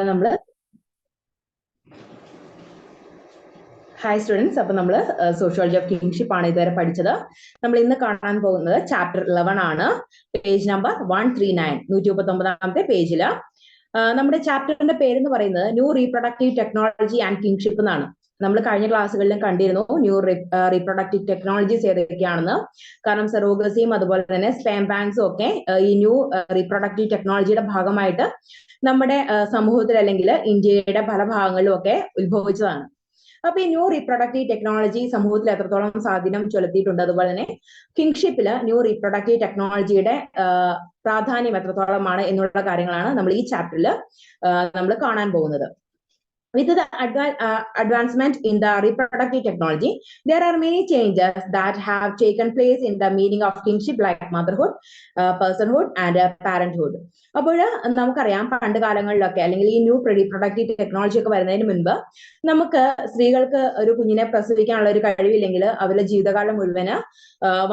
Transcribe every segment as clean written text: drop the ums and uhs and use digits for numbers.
നമ്മള് hi students, അപ്പൊ നമ്മള് സോഷ്യോളജി ഓഫ് കിങ്ഷിപ്പ് ആണ് ഇതുവരെ പഠിച്ചത്. നമ്മൾ ഇന്ന് കാണാൻ പോകുന്നത് ചാപ്റ്റർ 11 ആണ്. പേജ് നമ്പർ 139, 139ാമത്തെ പേജില് നമ്മുടെ ചാപ്റ്ററിന്റെ പേരെന്ന് പറയുന്നത് new reproductive technology and kingship എന്നാണ്. നമ്മൾ കഴിഞ്ഞ ക്ലാസ്സുകളിലും കണ്ടിരുന്നു ന്യൂ റീപ്രൊഡക്റ്റീവ് ടെക്നോളജീസ് ഏതൊക്കെയാണെന്ന്. കാരണം സെറോഗസിയും അതുപോലെ തന്നെ സ്പേം ബാങ്ക്സും ഒക്കെ ഈ ന്യൂ റീപ്രൊഡക്റ്റീവ് ടെക്നോളജിയുടെ ഭാഗമായിട്ട് നമ്മുടെ സമൂഹത്തിൽ അല്ലെങ്കിൽ ഇന്ത്യയുടെ പല ഭാഗങ്ങളിലും ഒക്കെ ഉത്ഭവിച്ചതാണ്. അപ്പൊ ഈ ന്യൂ റീപ്രൊഡക്റ്റീവ് ടെക്നോളജി സമൂഹത്തിൽ എത്രത്തോളം സ്വാധീനം ചെലുത്തിയിട്ടുണ്ട്, അതുപോലെ തന്നെ കിങ്ഷിപ്പില് ന്യൂ റീപ്രൊഡക്റ്റീവ് ടെക്നോളജിയുടെ പ്രാധാന്യം എത്രത്തോളമാണ് എന്നുള്ള കാര്യങ്ങളാണ് നമ്മൾ ഈ ചാപ്റ്ററിൽ നമ്മൾ കാണാൻ പോകുന്നത്. With the advancement in the reproductive technology, there are many changes that have taken place in the meaning of kinship, like motherhood, personhood and parenthood. അപ്പോൾ നമുക്കറിയാം പണ്ട് കാലങ്ങളിലൊക്കെ അല്ലെങ്കിൽ ഈ ന്യൂ റീപ്രൊഡക്റ്റീവ് ടെക്നോളജി ഒക്കെ വരുന്നതിന് മുൻപ് നമുക്ക് സ്ത്രീകൾക്ക് ഒരു കുഞ്ഞിനെ പ്രസവിക്കാനുള്ള ഒരു കഴിവില്ലെങ്കിൽ അവരുടെ ജീവിതകാലം മുഴുവന്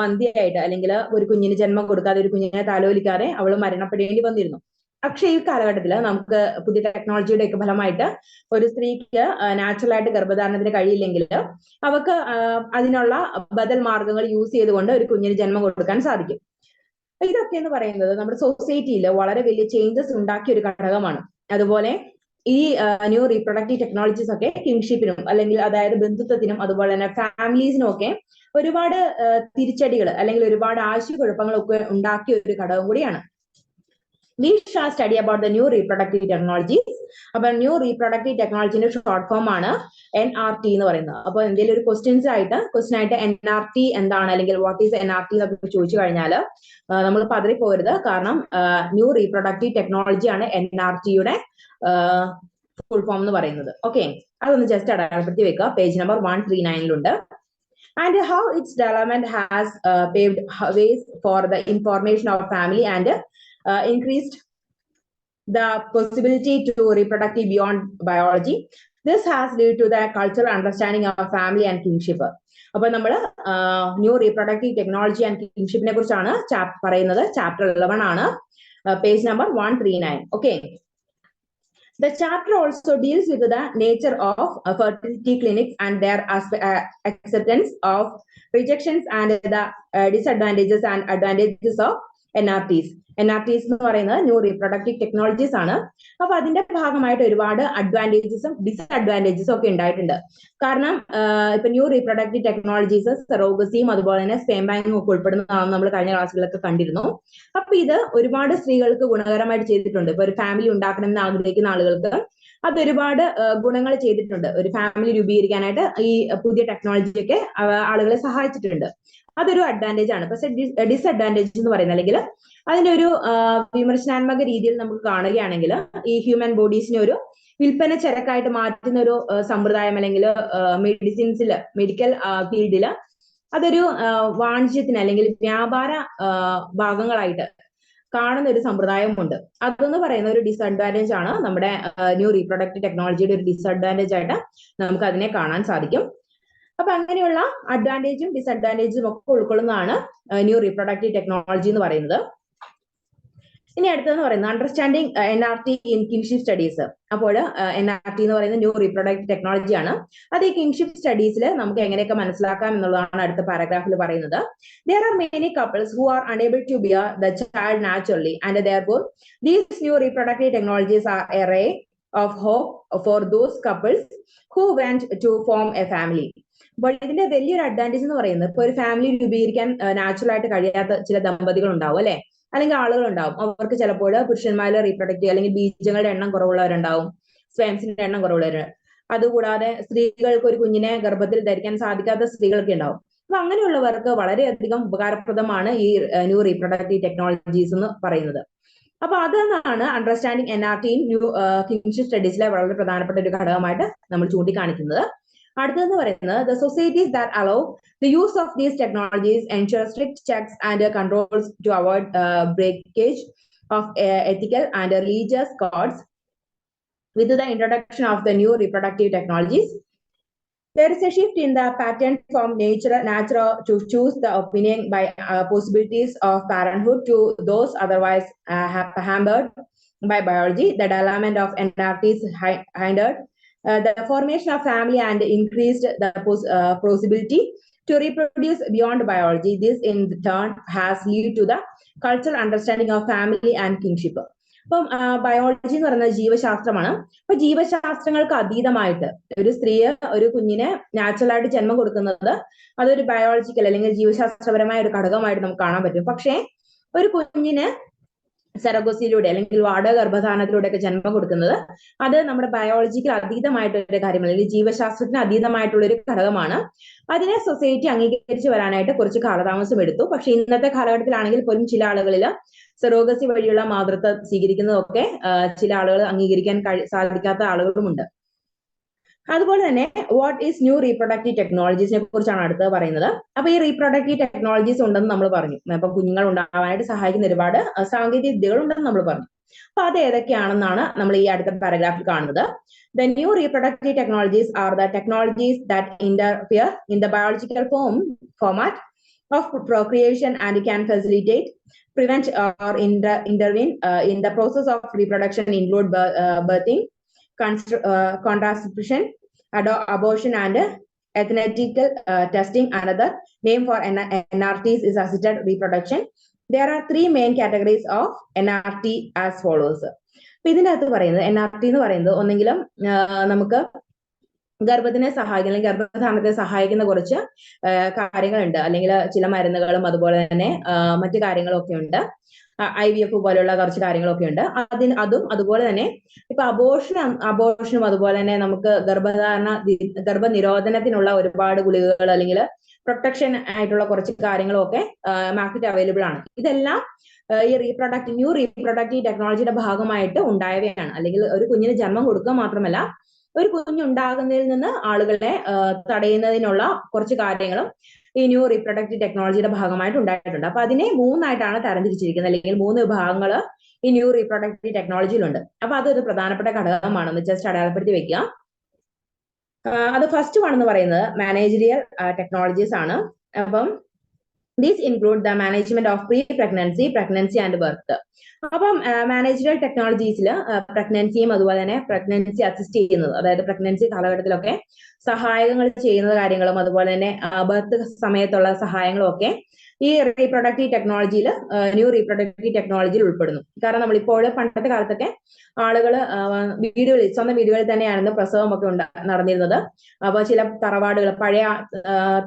വന്ധ്യയായിട്ട് അല്ലെങ്കിൽ ഒരു കുഞ്ഞിന് ജന്മം കൊടുക്കാതെ ഒരു കുഞ്ഞിനെ താലോലിക്കാതെ അവൾ മരണപ്പെടേണ്ടി വന്നിരുന്നു. പക്ഷെ ഈ കാലഘട്ടത്തിൽ നമുക്ക് പുതിയ ടെക്നോളജിയുടെ ഒക്കെ ഫലമായിട്ട് ഒരു സ്ത്രീക്ക് നാച്ചുറൽ ആയിട്ട് ഗർഭധാരണത്തിന് കഴിയില്ലെങ്കിൽ അവർക്ക് അതിനുള്ള ബദൽ മാർഗങ്ങൾ യൂസ് ചെയ്തുകൊണ്ട് ഒരു കുഞ്ഞിന് ജന്മം കൊടുക്കാൻ സാധിക്കും. ഇതൊക്കെ എന്ന് പറയുന്നത് നമ്മുടെ സൊസൈറ്റിയിൽ വളരെ വലിയ ചേഞ്ചസ് ഉണ്ടാക്കിയ ഒരു ഘടകമാണ്. അതുപോലെ ഈ ന്യൂ റീപ്രൊഡക്റ്റീവ് ടെക്നോളജീസ് ഒക്കെ കിങ്ഷിപ്പിനും അല്ലെങ്കിൽ അതായത് ബന്ധുത്വത്തിനും അതുപോലെ തന്നെ ഫാമിലീസിനും ഒക്കെ ഒരുപാട് തിരിച്ചടികൾ അല്ലെങ്കിൽ ഒരുപാട് ആശയക്കുഴപ്പങ്ങളൊക്കെ ഉണ്ടാക്കിയ ഒരു ഘടകം കൂടിയാണ്. We shall study about the new reproductive technologies. അപ്പൊ ന്യൂ റീപ്രൊഡക്റ്റീവ് ടെക്നോളജിന്റെ ഷോർട്ട് ഫോം ആണ് NRT എന്ന് പറയുന്നത്. അപ്പൊ എന്തെങ്കിലും ഒരു ക്വസ്റ്റ്യൻ ആയിട്ട് NRT എന്താണ് അല്ലെങ്കിൽ വാട്ട് ഈസ് NRT എന്നൊക്കെ ചോദിച്ചു കഴിഞ്ഞാൽ നമ്മൾ പതറി പോരുത്. കാരണം ന്യൂ റീപ്രൊഡക്റ്റീവ് ടെക്നോളജി ആണ് NRTയുടെ ഫുൾ ഫോം എന്ന് പറയുന്നത്. ഓക്കെ, അതൊന്ന് ജസ്റ്റ് അടയാളപ്പെടുത്തി വെക്കുക. പേജ് നമ്പർ 139ലുണ്ട്. And how its development has paved ways for the information of family and increased the possibility to reproductive beyond biology. This has led to the cultural understanding of family and kinship. അപ്പൊ നമ്മൾ new reproductive technology and കിങ്ഷിപ്പിനെ കുറിച്ചാണ് പറയുന്നത്. Chapter 11 ആണ്, page number 139. Okay, the chapter also deals with the nature of fertility clinics and their acceptance of rejections and the disadvantages and advantages of NRTs. NRTs എന്ന് പറയുന്നത് new reproductive technologies ആണ്. അപ്പൊ അതിന്റെ ഭാഗമായിട്ട് ഒരുപാട് അഡ്വാൻറ്റേജസും ഡിസ്അഡ്വാൻറ്റേജസും ഒക്കെ ഉണ്ടായിട്ടുണ്ട്. കാരണം ഇപ്പൊ ന്യൂ റീപ്രൊഡക്റ്റീവ് ടെക്നോളജീസ് സെറോഗസിയും അതുപോലെ തന്നെ സ്പേം ബാങ്കും ഒക്കെ ഉൾപ്പെടുന്നതാണെന്ന് നമ്മൾ കഴിഞ്ഞ ക്ലാസ്സുകളിലൊക്കെ കണ്ടിരുന്നു. അപ്പൊ ഇത് ഒരുപാട് സ്ത്രീകൾക്ക് ഗുണകരമായിട്ട് ചെയ്തിട്ടുണ്ട്. ഇപ്പൊ ഒരു ഫാമിലി ഉണ്ടാക്കണമെന്ന് ആഗ്രഹിക്കുന്ന ആളുകൾക്ക് അതൊരുപാട് ഗുണങ്ങൾ ചെയ്തിട്ടുണ്ട്. ഒരു ഫാമിലി രൂപീകരിക്കാനായിട്ട് ഈ പുതിയ ടെക്നോളജി ഒക്കെ ആളുകളെ സഹായിച്ചിട്ടുണ്ട്. അതൊരു അഡ്വാൻറ്റേജ് ആണ്. പക്ഷെ ഡിസ്അഡ്വാൻറ്റേജ് എന്ന് പറയുന്നത് അല്ലെങ്കിൽ അതിന്റെ ഒരു വിമർശനാത്മക രീതിയിൽ നമുക്ക് കാണുകയാണെങ്കിൽ ഈ ഹ്യൂമൻ ബോഡീസിനെ ഒരു വിൽപ്പന ചരക്കായിട്ട് മാറ്റുന്ന ഒരു സമ്പ്രദായം അല്ലെങ്കിൽ മെഡിസിൻസില് മെഡിക്കൽ ഫീൽഡില് അതൊരു വാണിജ്യത്തിന് അല്ലെങ്കിൽ വ്യാപാര ഭാഗങ്ങളായിട്ട് കാണുന്ന ഒരു സമ്പ്രദായമുണ്ട്. അതെന്ന് പറയുന്ന ഒരു ഡിസ്അഡ്വാൻറ്റേജ് ആണ്. നമ്മുടെ ന്യൂ റീപ്രൊഡക്റ്റീവ് ടെക്നോളജിയുടെ ഒരു ഡിസ്അഡ്വാൻറ്റേജ് ആയിട്ട് നമുക്ക് അതിനെ കാണാൻ സാധിക്കും. അപ്പൊ അങ്ങനെയുള്ള അഡ്വാൻറ്റേജും ഡിസ്അഡ്വാൻറ്റേജും ഒക്കെ ഉൾക്കൊള്ളുന്നതാണ് ന്യൂ റീപ്രൊഡക്റ്റീവ് ടെക്നോളജി എന്ന് പറയുന്നത്. ഇനി അടുത്തെന്ന് പറയുന്നത് understanding NRT in kingship studies. അപ്പോൾ NRT എന്ന് പറയുന്നത് ന്യൂ റീപ്രൊഡക്റ്റീവ് ടെക്നോളജി ആണ്. അത് ഈ കിങ്ഷിപ്പ് സ്റ്റഡീസിൽ നമുക്ക് എങ്ങനെയൊക്കെ മനസ്സിലാക്കാം എന്നുള്ളതാണ് അടുത്ത പാരഗ്രാഫിൽ പറയുന്നത്. There are many couples who are unable to bear the child naturally and therefore these new reproductive technologies are a ray of hope for those couples who want to form a family. അപ്പോൾ ഇതിന്റെ വലിയൊരു advantage എന്ന് പറയുന്നത് ഇപ്പൊ ഒരു family രൂപീകരിക്കാൻ natural ആയിട്ട് കഴിയാത്ത ചില ദമ്പതികൾ ഉണ്ടാവും അല്ലെ, അല്ലെങ്കിൽ ആളുകൾ ഉണ്ടാവും. അവർക്ക് ചിലപ്പോൾ പുരുഷന്മാരിലെ റീപ്രൊഡക്റ്റീവ് അല്ലെങ്കിൽ ബീജങ്ങളുടെ എണ്ണം കുറവുള്ളവരുണ്ടാവും, സ്പേംസിന്റെ എണ്ണം കുറവുള്ളവർ. അതുകൂടാതെ സ്ത്രീകൾക്ക് ഒരു കുഞ്ഞിനെ ഗർഭത്തിൽ ധരിക്കാൻ സാധിക്കാത്ത സ്ത്രീകളൊക്കെ ഉണ്ടാവും. അപ്പൊ അങ്ങനെയുള്ളവർക്ക് വളരെയധികം ഉപകാരപ്രദമാണ് ഈ ന്യൂ റീപ്രൊഡക്റ്റീവ് ടെക്നോളജീസ് എന്ന് പറയുന്നത്. അപ്പൊ അതെന്നാണ് അണ്ടർസ്റ്റാൻഡിങ് NRT ന്യൂ കിങ്ഷിപ്പ് സ്റ്റഡീസിലെ വളരെ പ്രധാനപ്പെട്ട ഒരു ഘടകമായിട്ട് നമ്മൾ ചൂണ്ടിക്കാണിക്കുന്നത്. അടുത്തെന്ന് പറയുന്നത് the societies that allow the use of these technologies ensure strict checks and controls to avoid breakage of ethical and religious codes. With the introduction of the new reproductive technologies, there is a shift in the pattern from natural to choose the opinion by possibilities of parenthood to those otherwise hampered by biology. The development of NRTs hindered the formation of family and increased the possibility to reproduce beyond biology. This in turn has led to the cultural understanding of family and kinship. അപ്പം biology എന്ന് പറയുന്നത് ജീവശാസ്ത്രമാണ്. അപ്പൊ ജീവശാസ്ത്രങ്ങൾക്ക് അതീതമായിട്ട് ഒരു സ്ത്രീ ഒരു കുഞ്ഞിനെ natural ആയിട്ട് ജന്മം കൊടുക്കുന്നത് അതൊരു ബയോളജിക്കൽ അല്ലെങ്കിൽ ജീവശാസ്ത്രപരമായ ഒരു ഘടകമായിട്ട് നമുക്ക് കാണാൻ പറ്റും. പക്ഷേ ഒരു കുഞ്ഞിന് സെറഗോസിയിലൂടെ അല്ലെങ്കിൽ വാടക ഗർഭധാരണത്തിലൂടെ ഒക്കെ ജന്മം കൊടുക്കുന്നത് അത് നമ്മുടെ ബയോളജിക്കൽ അതീതമായിട്ടൊരു കാര്യമല്ല, അല്ലെങ്കിൽ ജീവശാസ്ത്രത്തിന് അതീതമായിട്ടുള്ള ഒരു ഘടകമാണ്. അതിനെ സൊസൈറ്റി അംഗീകരിച്ചു വരാനായിട്ട് കുറച്ച് കാലതാമസം എടുത്തു. പക്ഷെ ഇന്നത്തെ കാലഘട്ടത്തിലാണെങ്കിൽ പോലും ചില ആളുകളിൽ സെറോഗസി വഴിയുള്ള മാതൃത്വം സ്വീകരിക്കുന്നതൊക്കെ ചില ആളുകൾ അംഗീകരിക്കാൻ സാധിക്കാത്ത ആളുകളുമുണ്ട്. അതുപോലെ തന്നെ വാട്ട് ഈസ് ന്യൂ റീപ്രൊഡക്റ്റീവ് ടെക്നോളജീസിനെ കുറിച്ചാണ് അടുത്തത് പറയുന്നത്. അപ്പൊ ഈ റീപ്രൊഡക്റ്റീവ് ടെക്നോളജീസ് ഉണ്ടെന്ന് നമ്മൾ പറഞ്ഞു. അപ്പൊ കുഞ്ഞുങ്ങൾ ഉണ്ടാവാനായിട്ട് സഹായിക്കുന്ന ഒരുപാട് സാങ്കേതിക വിദ്യകൾ ഉണ്ടെന്ന് നമ്മൾ പറഞ്ഞു. അപ്പൊ അത് ഏതൊക്കെയാണെന്നാണ് നമ്മൾ ഈ അടുത്ത പാരഗ്രാഫിൽ കാണുന്നത്. The new reproductive technologies are the technologies that interfere in the biological format of procreation and can facilitate, prevent or intervene in the process of reproduction, include birthing, contraception, abortion and ethnetical testing. Another name for NRTs is assisted reproduction. There are three main categories of NRT as follows. അപ്പൊ ഇതിനകത്ത് പറയുന്നത് NRT എന്ന് പറയുന്നത് ഒന്നെങ്കിലും നമുക്ക് ഗർഭത്തിനെ സഹായിക്കുന്ന അല്ലെങ്കിൽ ഗർഭധാരണത്തെ സഹായിക്കുന്ന കുറച്ച് കാര്യങ്ങളുണ്ട്, അല്ലെങ്കിൽ ചില മരുന്നുകളും അതുപോലെ തന്നെ മറ്റു കാര്യങ്ങളൊക്കെ ഉണ്ട്. IVF പോലെയുള്ള കുറച്ച് കാര്യങ്ങളൊക്കെ ഉണ്ട്. അതുപോലെ തന്നെ ഇപ്പൊ അബോർഷനും അതുപോലെ തന്നെ നമുക്ക് ഗർഭനിരോധനത്തിനുള്ള ഒരുപാട് ഗുളികകൾ അല്ലെങ്കിൽ പ്രൊട്ടക്ഷൻ ആയിട്ടുള്ള കുറച്ച് കാര്യങ്ങളും ഒക്കെ മാർക്കറ്റ് അവൈലബിൾ ആണ്. ഇതെല്ലാം ഈ ന്യൂ റീപ്രൊഡക്റ്റീവ് ടെക്നോളജിയുടെ ഭാഗമായിട്ട് ഉണ്ടായവയാണ്. അല്ലെങ്കിൽ ഒരു കുഞ്ഞിന് ജന്മം കൊടുക്കുക മാത്രമല്ല, ഒരു കുഞ്ഞുണ്ടാകുന്നതിൽ നിന്ന് ആളുകളെ തടയുന്നതിനുള്ള കുറച്ച് കാര്യങ്ങളും ഈ ന്യൂ റീപ്രൊഡക്റ്റീവ് ടെക്നോളജിയുടെ ഭാഗമായിട്ട് ഉണ്ടായിട്ടുണ്ട്. അപ്പൊ അതിനെ മൂന്നായിട്ടാണ് തരംതിരിച്ചിരിക്കുന്നത്, അല്ലെങ്കിൽ 3 വിഭാഗങ്ങൾ ഈ ന്യൂ റീപ്രൊഡക്റ്റീവ് ടെക്നോളജിയിലുണ്ട്. അപ്പൊ അതൊരു പ്രധാനപ്പെട്ട ഘടകമാണെന്ന് ജസ്റ്റ് അടയാളപ്പെടുത്തി വെക്കുക. അത് ഫസ്റ്റ് വൺ എന്ന് പറയുന്നത് മാനേജറിയൽ ടെക്നോളജീസ് ആണ്. അപ്പം These include the management of pre-pregnancy, pregnancy and birth. അപ്പം മാനേജറിയൽ ടെക്നോളജീസിൽ പ്രഗ്നൻസിയും അതുപോലെ തന്നെ പ്രഗ്നൻസി അസിസ്റ്റ് ചെയ്യുന്നത്, അതായത് പ്രഗ്നൻസി കാലഘട്ടത്തിലൊക്കെ സഹായങ്ങൾ ചെയ്യുന്ന കാര്യങ്ങളും അതുപോലെ തന്നെ ബർത്ത് സമയത്തുള്ള സഹായങ്ങളും ഒക്കെ ഈ റീപ്രൊഡക്റ്റീവ് ടെക്നോളജിയിൽ ന്യൂ റീപ്രൊഡക്റ്റീവ് ടെക്നോളജിയിൽ ഉൾപ്പെടുന്നു. കാരണം നമ്മളിപ്പോൾ പണ്ടത്തെ കാലത്തൊക്കെ ആളുകൾ സ്വന്തം വീടുകളിൽ തന്നെയായിരുന്നു പ്രസവം ഒക്കെ നടന്നിരുന്നത്. അപ്പൊ ചില പഴയ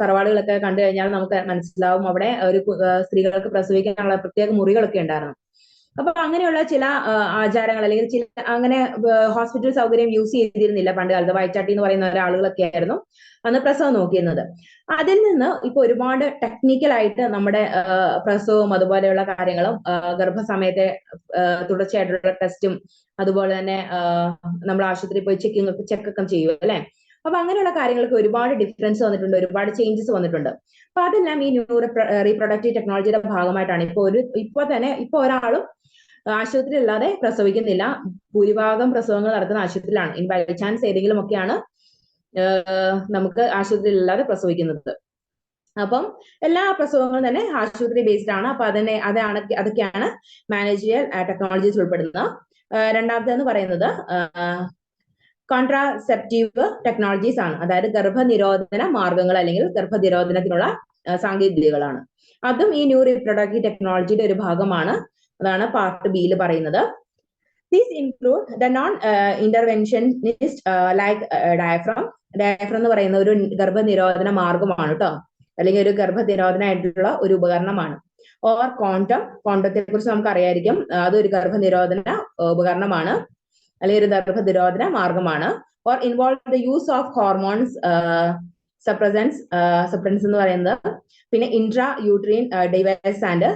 തറവാടുകളൊക്കെ കണ്ടു കഴിഞ്ഞാൽ നമുക്ക് മനസ്സിലാവും അവിടെ ഒരു സ്ത്രീകൾക്ക് പ്രസവിക്കാനുള്ള പ്രത്യേക മുറികളൊക്കെ ഉണ്ടായിരുന്നു. അപ്പൊ അങ്ങനെയുള്ള ചില ആചാരങ്ങൾ അല്ലെങ്കിൽ ചില അങ്ങനെ ഹോസ്പിറ്റൽ സൗകര്യം യൂസ് ചെയ്തിരുന്നില്ല പണ്ട് കാലത്ത്. വയറ്റാട്ടി എന്ന് പറയുന്ന ഒരാളുകളൊക്കെ ആയിരുന്നു അന്ന് പ്രസവം നോക്കിയിരുന്നത്. അതിൽ നിന്ന് ഇപ്പൊ ഒരുപാട് ടെക്നിക്കലായിട്ട് നമ്മുടെ പ്രസവവും അതുപോലെയുള്ള കാര്യങ്ങളും ഗർഭസമയത്തെ തുടർച്ചയായിട്ടുള്ള ടെസ്റ്റും അതുപോലെ തന്നെ നമ്മൾ ആശുപത്രിയിൽ പോയി ചെക്കൊക്കെ ചെയ്യും അല്ലെ. അപ്പൊ അങ്ങനെയുള്ള കാര്യങ്ങൾക്ക് ഒരുപാട് ഡിഫറൻസ് വന്നിട്ടുണ്ട്, ഒരുപാട് ചേഞ്ചസ് വന്നിട്ടുണ്ട്. അപ്പൊ അതെല്ലാം ഈ ന്യൂ റീപ്രൊഡക്റ്റീവ് ടെക്നോളജിയുടെ ഭാഗമായിട്ടാണ്. ഇപ്പൊ ഒരാളും ആശുപത്രി അല്ലാതെ പ്രസവിക്കുന്നില്ല. ഭൂരിഭാഗം പ്രസവങ്ങൾ നടത്തുന്ന ആശുപത്രിയിലാണ്. ഇനി ബൈ ചാൻസ് ഏതെങ്കിലും ഒക്കെയാണ് നമുക്ക് ആശുപത്രി അല്ലാതെ പ്രസവിക്കുന്നത്. അപ്പം എല്ലാ പ്രസവങ്ങളും തന്നെ ആശുപത്രി ബേസ്ഡ് ആണ്. അപ്പൊ അതൊക്കെയാണ് മാനേജറിയൽ ടെക്നോളജീസ് ഉൾപ്പെടുന്നത്. രണ്ടാമത്തേന്ന് പറയുന്നത് കോൺട്രാസെപ്റ്റീവ് ടെക്നോളജീസ് ആണ്, അതായത് ഗർഭനിരോധന മാർഗങ്ങൾ അല്ലെങ്കിൽ ഗർഭനിരോധനത്തിനുള്ള സാങ്കേതികതകളാണ്. അതും ഈ ന്യൂ റീപ്രൊഡക്റ്റീവ് ടെക്നോളജിയുടെ ഒരു ഭാഗമാണ്. അതാണ് പാർട്ട് ബിയിൽ പറയുന്നത്. These include the non-interventionist like diaphragm. Diaphragm എന്ന് പറയുന്ന ഒരു ഗർഭനിരോധന മാർഗമാണ് കേട്ടോ, അല്ലെങ്കിൽ ഒരു ഗർഭനിരോധനമായിട്ടുള്ള ഒരു ഉപകരണമാണ്. ഓർ കോണ്ടത്തെ കുറിച്ച് നമുക്ക് അറിയായിരിക്കും, അതൊരു ഗർഭനിരോധന ഉപകരണമാണ് അല്ലെങ്കിൽ ഒരു ഗർഭനിരോധന മാർഗമാണ്. Or involve the use of hormones suppressants എന്ന് പറയുന്നത്, പിന്നെ intra uterine device and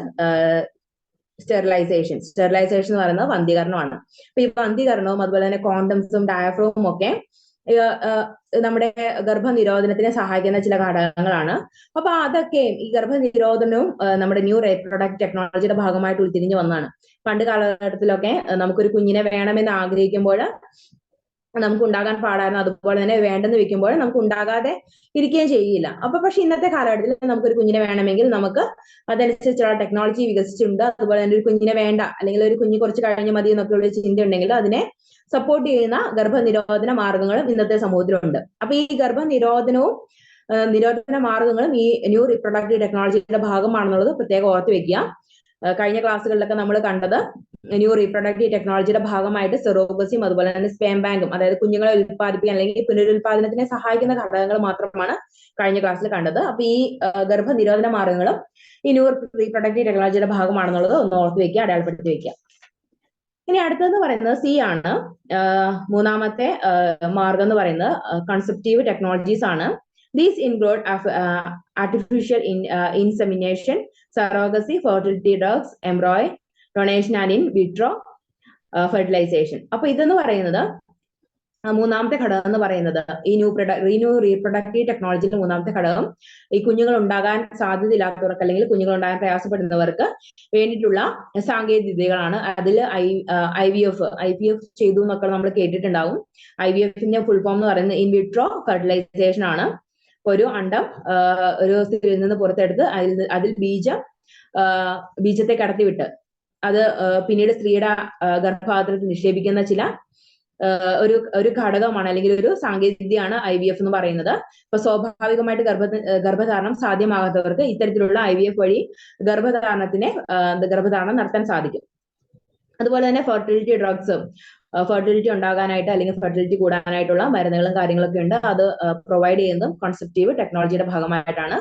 sterilisation എന്ന് പറയുന്നത് വന്ധീകരണമാണ്. അപ്പൊ ഈ വന്ധീകരണവും അതുപോലെ തന്നെ കോണ്ടംസും ഡയഫ്രവും ഒക്കെ നമ്മുടെ ഗർഭനിരോധനത്തിനെ സഹായിക്കുന്ന ചില ഘടകങ്ങളാണ്. അപ്പൊ അതൊക്കെ ഈ ഗർഭനിരോധനവും നമ്മുടെ ന്യൂ റീപ്രൊഡക്റ്റീവ് ടെക്നോളജിയുടെ ഭാഗമായിട്ട് ഉരുത്തിരിഞ്ഞു വന്നതാണ്. പണ്ട് കാലഘട്ടത്തിലൊക്കെ നമുക്കൊരു കുഞ്ഞിനെ വേണമെന്ന് ആഗ്രഹിക്കുമ്പോൾ നമുക്ക് ഉണ്ടാകാൻ പാടായിരുന്നു, അതുപോലെ തന്നെ വേണ്ടെന്ന് വെക്കുമ്പോൾ നമുക്ക് ഉണ്ടാകാതെ ഇരിക്കുകയും ചെയ്യില്ല. അപ്പൊ പക്ഷെ ഇന്നത്തെ കാലഘട്ടത്തിൽ നമുക്കൊരു കുഞ്ഞിനെ വേണമെങ്കിൽ നമുക്ക് അതനുസരിച്ചുള്ള ടെക്നോളജി വികസിച്ചിട്ടുണ്ട്. അതുപോലെ തന്നെ ഒരു കുഞ്ഞിനെ വേണ്ട, അല്ലെങ്കിൽ ഒരു കുഞ്ഞ് കുറച്ച് കഴിഞ്ഞ് മതി എന്നൊക്കെ ഉള്ള ചിന്ത ഉണ്ടെങ്കിൽ അതിനെ സപ്പോർട്ട് ചെയ്യുന്ന ഗർഭനിരോധന മാർഗങ്ങളും ഇന്നത്തെ സമൂഹത്തിലുണ്ട്. അപ്പൊ ഈ ഗർഭനിരോധനവും നിരോധന മാർഗങ്ങളും ഈ ന്യൂ റീപ്രൊഡക്റ്റീവ് ടെക്നോളജിയുടെ ഭാഗമാണെന്നുള്ളത് പ്രത്യേകം ഓർത്ത് വെക്കുക. കഴിഞ്ഞ ക്ലാസ്സുകളിലൊക്കെ നമ്മൾ കണ്ടത് ന്യൂ റീപ്രൊഡക്റ്റീവ് ടെക്നോളജിയുടെ ഭാഗമായിട്ട് സെറോഗസിയും അതുപോലെ തന്നെ സ്പേം ബാങ്കും, അതായത് കുഞ്ഞുങ്ങളെ ഉൽപ്പാദിപ്പിക്കാൻ അല്ലെങ്കിൽ പുനരുൽപാദനത്തിനെ സഹായിക്കുന്ന ഘടകങ്ങൾ മാത്രമാണ് കഴിഞ്ഞ ക്ലാസ്സിൽ കണ്ടത്. അപ്പൊ ഈ ഗർഭനിരോധന മാർഗങ്ങളും ഈ ന്യൂ റീപ്രൊഡക്റ്റീവ് ടെക്നോളജിയുടെ ഭാഗമാണെന്നുള്ളത് ഒന്ന് ഓർത്ത് വെക്കുക, അടയാളപ്പെടുത്തി വെക്കുക. ഇനി അടുത്തതെന്ന് പറയുന്നത് സി ആണ്. മൂന്നാമത്തെ മാർഗം എന്ന് പറയുന്നത് കൺസെപ്റ്റീവ് ടെക്നോളജീസ് ആണ്. These include artificial insemination, surrogacy, fertility drugs, embryo donation and in vitro fertilization. അപ്പൊ ഇതെന്ന് പറയുന്നത് മൂന്നാമത്തെ ഘടകം എന്ന് പറയുന്നത് ഈ ന്യൂ റീപ്രൊഡക്റ്റീവ് ടെക്നോളജിയുടെ മൂന്നാമത്തെ ഘടകം ഈ കുഞ്ഞുങ്ങൾ ഉണ്ടാകാൻ സാധ്യതയില്ലാത്തവർക്ക് അല്ലെങ്കിൽ കുഞ്ഞുങ്ങൾ ഉണ്ടാകാൻ പ്രയാസപ്പെടുന്നവർക്ക് വേണ്ടിയിട്ടുള്ള സാങ്കേതിക വിദ്യകളാണ്. അതിൽ IVF ചെയ്തു എന്നൊക്കെ നമ്മൾ കേട്ടിട്ടുണ്ടാവും. IVFന്റെ ഫുൾ ഫോം എന്ന് പറയുന്നത് ഇൻ വിട്രോ ഫെർട്ടിലൈസേഷൻ ആണ്. ഒരു അണ്ടം ഒരു സ്ത്രീയിൽ നിന്ന് പുറത്തെടുത്ത് അതിൽ ബീജത്തെ കടത്തിവിട്ട് അത് പിന്നീട് സ്ത്രീയുടെ ഗർഭപാത്രത്തിൽ നിക്ഷേപിക്കുന്ന ചില ഒരു ഘടകമാണ് അല്ലെങ്കിൽ ഒരു സാങ്കേതികതയാണ് IVF എന്ന് പറയുന്നത്. ഇപ്പൊ സ്വാഭാവികമായിട്ട് ഗർഭധാരണം സാധ്യമാകാത്തവർക്ക് ഇത്തരത്തിലുള്ള IVF വഴി ഗർഭധാരണം നടത്താൻ സാധിക്കും. അതുപോലെ തന്നെ ഫെർട്ടിലിറ്റി ഡ്രഗ്സ്, ഫെർട്ടിലിറ്റി ഉണ്ടാകാനായിട്ട് അല്ലെങ്കിൽ ഫെർട്ടിലിറ്റി കൂടാനായിട്ടുള്ള മരുന്നുകളും കാര്യങ്ങളൊക്കെ ഉണ്ട്. അത് പ്രൊവൈഡ് ചെയ്യുന്നതും കൺസെപ്റ്റീവ് ടെക്നോളജിയുടെ ഭാഗമായിട്ടാണ്.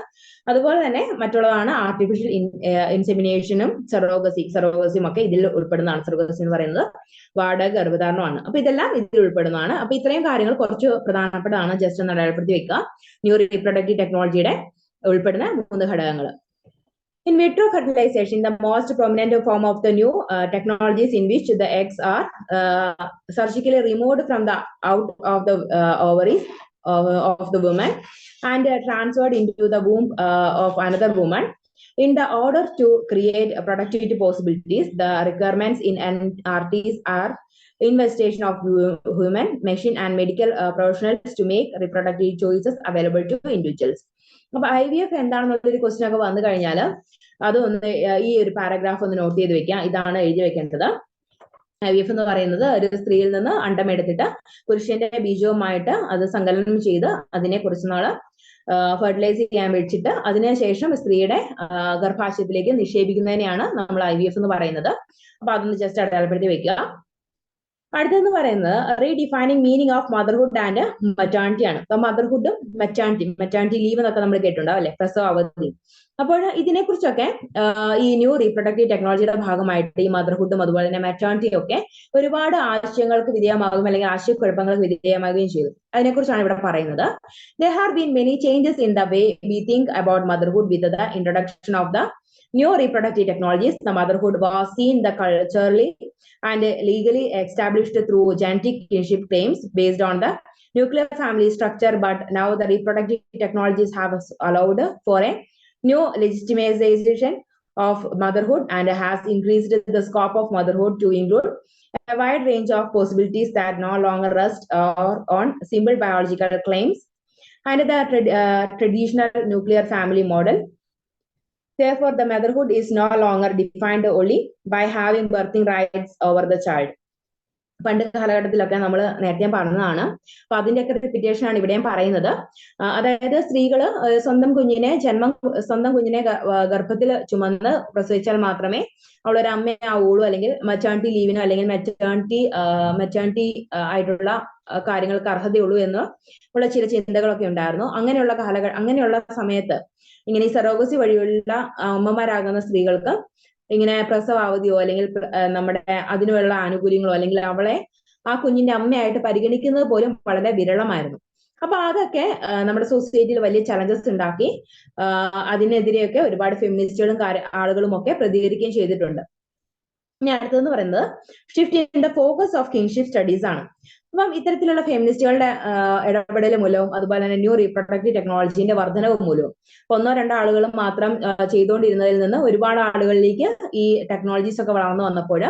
അതുപോലെ തന്നെ മറ്റുള്ളതാണ് ആർട്ടിഫിഷ്യൽ ഇൻസെമിനേഷനും സെറോഗസിയും ഒക്കെ ഇതിൽ ഉൾപ്പെടുന്നതാണ്. സെറോഗസി എന്ന് പറയുന്നത് വാടക ഗർഭധാരണമാണ്. അപ്പൊ ഇതെല്ലാം ഇതിൽ ഉൾപ്പെടുന്നതാണ്. അപ്പൊ ഇത്രയും കാര്യങ്ങൾ കുറച്ച് പ്രധാനപ്പെട്ടതാണ്, ജസ്റ്റ് ഒന്ന് അടയാളപ്പെടുത്തി വെക്കുക. ന്യൂ റീപ്രൊഡക്റ്റീവ് ടെക്നോളജിയുടെ ഉൾപ്പെടുന്ന 3 ഘടകങ്ങൾ. In vitro fertilization, the most prominent form of the new technologies in which the eggs are surgically removed from the out of the ovaries of the woman and transferred into the womb of another woman. In the order to create productivity possibilities, the requirements in NRTs are investigation of human, machine, and medical professionals to make reproductive choices available to individuals. അപ്പൊ IVF എന്താണെന്നുള്ളൊരു question ഒക്കെ വന്നു കഴിഞ്ഞാൽ അത് ഒന്ന് ഈ ഒരു paragraph ഒന്ന് not ചെയ്ത് വെക്കാം. ഇതാണ് എഴുതി വെക്കേണ്ടത്. IVF എന്ന് പറയുന്നത് ഒരു സ്ത്രീയിൽ നിന്ന് അണ്ടം എടുത്തിട്ട് പുരുഷന്റെ ബീജവുമായിട്ട് അത് സങ്കലനം ചെയ്ത് അതിനെ കുറച്ച് നാള് ഫെർട്ടിലൈസ് ചെയ്യാൻ വെച്ചിട്ട് അതിനുശേഷം സ്ത്രീയുടെ ഗർഭാശയത്തിലേക്ക് നിക്ഷേപിക്കുന്നതിനെയാണ് നമ്മൾ IVF എന്ന് പറയുന്നത്. അപ്പൊ അതൊന്ന് ജസ്റ്റ് അടയാളപ്പെടുത്തി വെക്കുക. അടുത്തെന്ന് പറയുന്നത് redefining meaning of motherhood and maternity ആണ്. അപ്പൊ മദർഹുഡും മെറ്റേണിറ്റി ലീവ് എന്നൊക്കെ നമ്മൾ കേട്ടിട്ടുണ്ടാവും അല്ലെ, പ്രസവ അവധി. അപ്പോൾ ഇതിനെ കുറിച്ചൊക്കെ ഈ ന്യൂ റീപ്രൊഡക്റ്റീവ് ടെക്നോളജിയുടെ ഭാഗമായിട്ട് ഈ മദർഹുഡും അതുപോലെ തന്നെ മെറ്റേണിറ്റി ഒക്കെ ഒരുപാട് ആശയങ്ങൾക്ക് വിധേയമാകും അല്ലെങ്കിൽ ആശയക്കുഴപ്പങ്ങൾക്ക് വിധേയമാകുകയും ചെയ്തു. അതിനെക്കുറിച്ചാണ് ഇവിടെ പറയുന്നത്. There have been many changes in the way we think about motherhood with the introduction of the new reproductive technologies. The motherhood was seen the culturally and legally established through genetic kinship claims based on the nuclear family structure, but now the reproductive technologies have allowed for a new legitimization of motherhood and has increased the scope of motherhood to include a wide range of possibilities that no longer rest on simple biological claims and the traditional nuclear family model. Therefore, the motherhood is no longer defined only by having birthing rights over the child. പണ്ട് കാലഘട്ടത്തിലൊക്കെ നമ്മൾ നേരത്തെ പറഞ്ഞതാണ്. അപ്പൊ അതിന്റെയൊക്കെ repetition ആണ് ഇവിടെയും പറയുന്നത്. അതായത് സ്ത്രീകള് സ്വന്തം കുഞ്ഞിനെ ഗർഭത്തിൽ ചുമന്ന് പ്രസവിച്ചാൽ മാത്രമേ അവളൊരു അമ്മയാവുള്ളൂ, അല്ലെങ്കിൽ മെറ്റേണിറ്റി ലീവിനോ അല്ലെങ്കിൽ മെറ്റേണിറ്റി ആയിട്ടുള്ള കാര്യങ്ങൾക്ക് അർഹതയുള്ളൂ എന്ന് ഉള്ള ചില ചിന്തകളൊക്കെ ഉണ്ടായിരുന്നു. അങ്ങനെയുള്ള സമയത്ത് ഇങ്ങനെ ഈ സെറോഗസി വഴിയുള്ള അമ്മമാരാകുന്ന സ്ത്രീകൾക്ക് ഇങ്ങനെ പ്രസവ അവധിയോ അല്ലെങ്കിൽ നമ്മുടെ അതിനുള്ള ആനുകൂല്യങ്ങളോ അല്ലെങ്കിൽ അവളെ ആ കുഞ്ഞിന്റെ അമ്മയായിട്ട് പരിഗണിക്കുന്നത് പോലും വളരെ വിരളമായിരുന്നു. അപ്പൊ അതൊക്കെ നമ്മുടെ സൊസൈറ്റിയിൽ വലിയ ചലഞ്ചസ് ഉണ്ടാക്കി. അതിനെതിരെയൊക്കെ ഒരുപാട് ഫെമിനിസ്റ്റുകളും ആളുകളും ഒക്കെ പ്രതികരിക്കുകയും ചെയ്തിട്ടുണ്ട്. ഇനി അടുത്തതെന്ന് പറയുന്നത് shift in the focus of kingship studies ആണ്. അപ്പം ഇത്തരത്തിലുള്ള ഫെമിനിസ്റ്റുകളുടെ ഇടപെടൽ മൂലവും അതുപോലെ തന്നെ ന്യൂ റീപ്രൊഡക്റ്റീവ് ടെക്നോളജിന്റെ വർധനവ് മൂലവും 1-2 ആളുകൾ മാത്രം ചെയ്തുകൊണ്ടിരുന്നതിൽ നിന്ന് ഒരുപാട് ആളുകളിലേക്ക് ഈ ടെക്നോളജീസ് ഒക്കെ വളർന്നു വന്നപ്പോൾ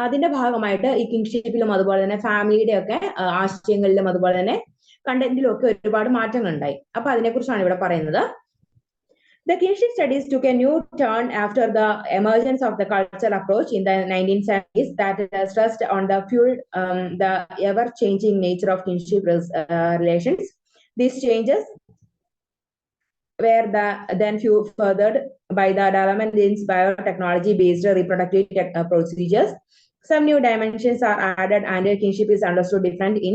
അതിന്റെ ഭാഗമായിട്ട് ഈ കിങ്ഷിപ്പിലും അതുപോലെ തന്നെ ഫാമിലിയുടെ ഒക്കെ ആശയങ്ങളിലും അതുപോലെ തന്നെ കണ്ടന്റിലും ഒക്കെ ഒരുപാട് മാറ്റങ്ങൾ ഉണ്ടായി. അപ്പൊ അതിനെക്കുറിച്ചാണ് ഇവിടെ പറയുന്നത്. The kinship studies took a new turn after the emergence of the cultural approach in the 1970s that stressed on the ever-changing nature of kinship relations. These changes were then furthered by the development in biotechnology-based reproductive procedures. Some new dimensions are added, and kinship is understood different in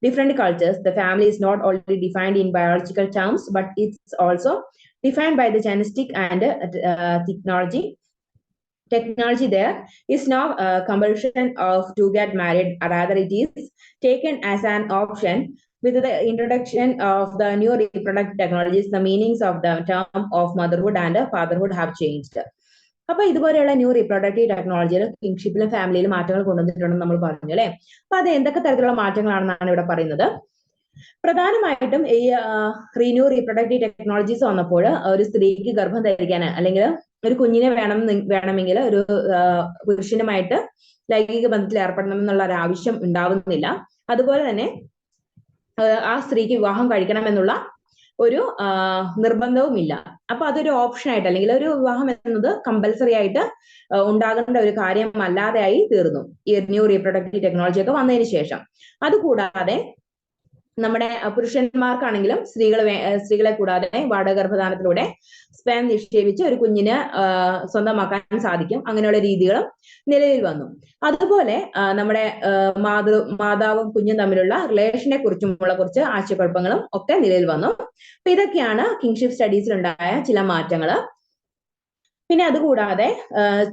different cultures. The family is not only defined in biological terms, but it's also defined by the genetic and technology. Technology there is now a compulsion to get married, rather it is taken as an option. With the introduction of the new reproductive technologies, the meanings of the term of motherhood and fatherhood have changed. അപ്പൊ ഇതുപോലെയുള്ള new reproductive ടെക്നോളജിയിൽ കിങ്ഷിപ്പിലും ഫാമിലിയിലും മാറ്റങ്ങൾ കൊണ്ടുവന്നിട്ടുണ്ടെന്ന് നമ്മൾ പറഞ്ഞു അല്ലെ. അപ്പൊ അത് എന്തൊക്കെ തരത്തിലുള്ള മാറ്റങ്ങളാണെന്നാണ് ഇവിടെ പറയുന്നത്. പ്രധാനമായിട്ടും ഈ ന്യൂ റീപ്രൊഡക്റ്റീവ് ടെക്നോളജീസ് വന്നപ്പോൾ ഒരു സ്ത്രീക്ക് ഗർഭം ധരിക്കാൻ അല്ലെങ്കിൽ ഒരു കുഞ്ഞിനെ വേണമെങ്കിൽ ഒരു പുരുഷനുമായിട്ട് ലൈംഗിക ബന്ധത്തിൽ ഏർപ്പെടണം എന്നുള്ള ഒരു ആവശ്യം ഉണ്ടാവുന്നില്ല. അതുപോലെ തന്നെ ആ സ്ത്രീക്ക് വിവാഹം കഴിക്കണമെന്നുള്ള ഒരു നിർബന്ധവുമില്ല. അപ്പൊ അതൊരു ഓപ്ഷൻ ആയിട്ട് അല്ലെങ്കിൽ ഒരു വിവാഹം എന്നത് കമ്പൽസറി ആയിട്ട് ഉണ്ടാകേണ്ട ഒരു കാര്യമല്ലാതെയായി തീർന്നു ഈ ന്യൂ റീപ്രൊഡക്റ്റീവ് ടെക്നോളജി ഒക്കെ വന്നതിന് ശേഷം. അതുകൂടാതെ നമ്മുടെ പുരുഷന്മാർക്കാണെങ്കിലും സ്ത്രീകളെ കൂടാതെ വാടകഗർഭധാനത്തിലൂടെ സ്പേം നിക്ഷേപിച്ച് ഒരു കുഞ്ഞിനെ സ്വന്തമാക്കാൻ സാധിക്കും. അങ്ങനെയുള്ള രീതികളും നിലവിൽ വന്നു. അതുപോലെ നമ്മുടെ മാതാവും കുഞ്ഞും തമ്മിലുള്ള റിലേഷനെ കുറിച്ചുമുള്ള കുറച്ച് ആശയക്കുഴപ്പങ്ങളും ഒക്കെ നിലവിൽ വന്നു. അപ്പൊ ഇതൊക്കെയാണ് കിങ്ഷിപ്പ് സ്റ്റഡീസിൽ ഉണ്ടായ ചില മാറ്റങ്ങൾ. പിന്നെ അതുകൂടാതെ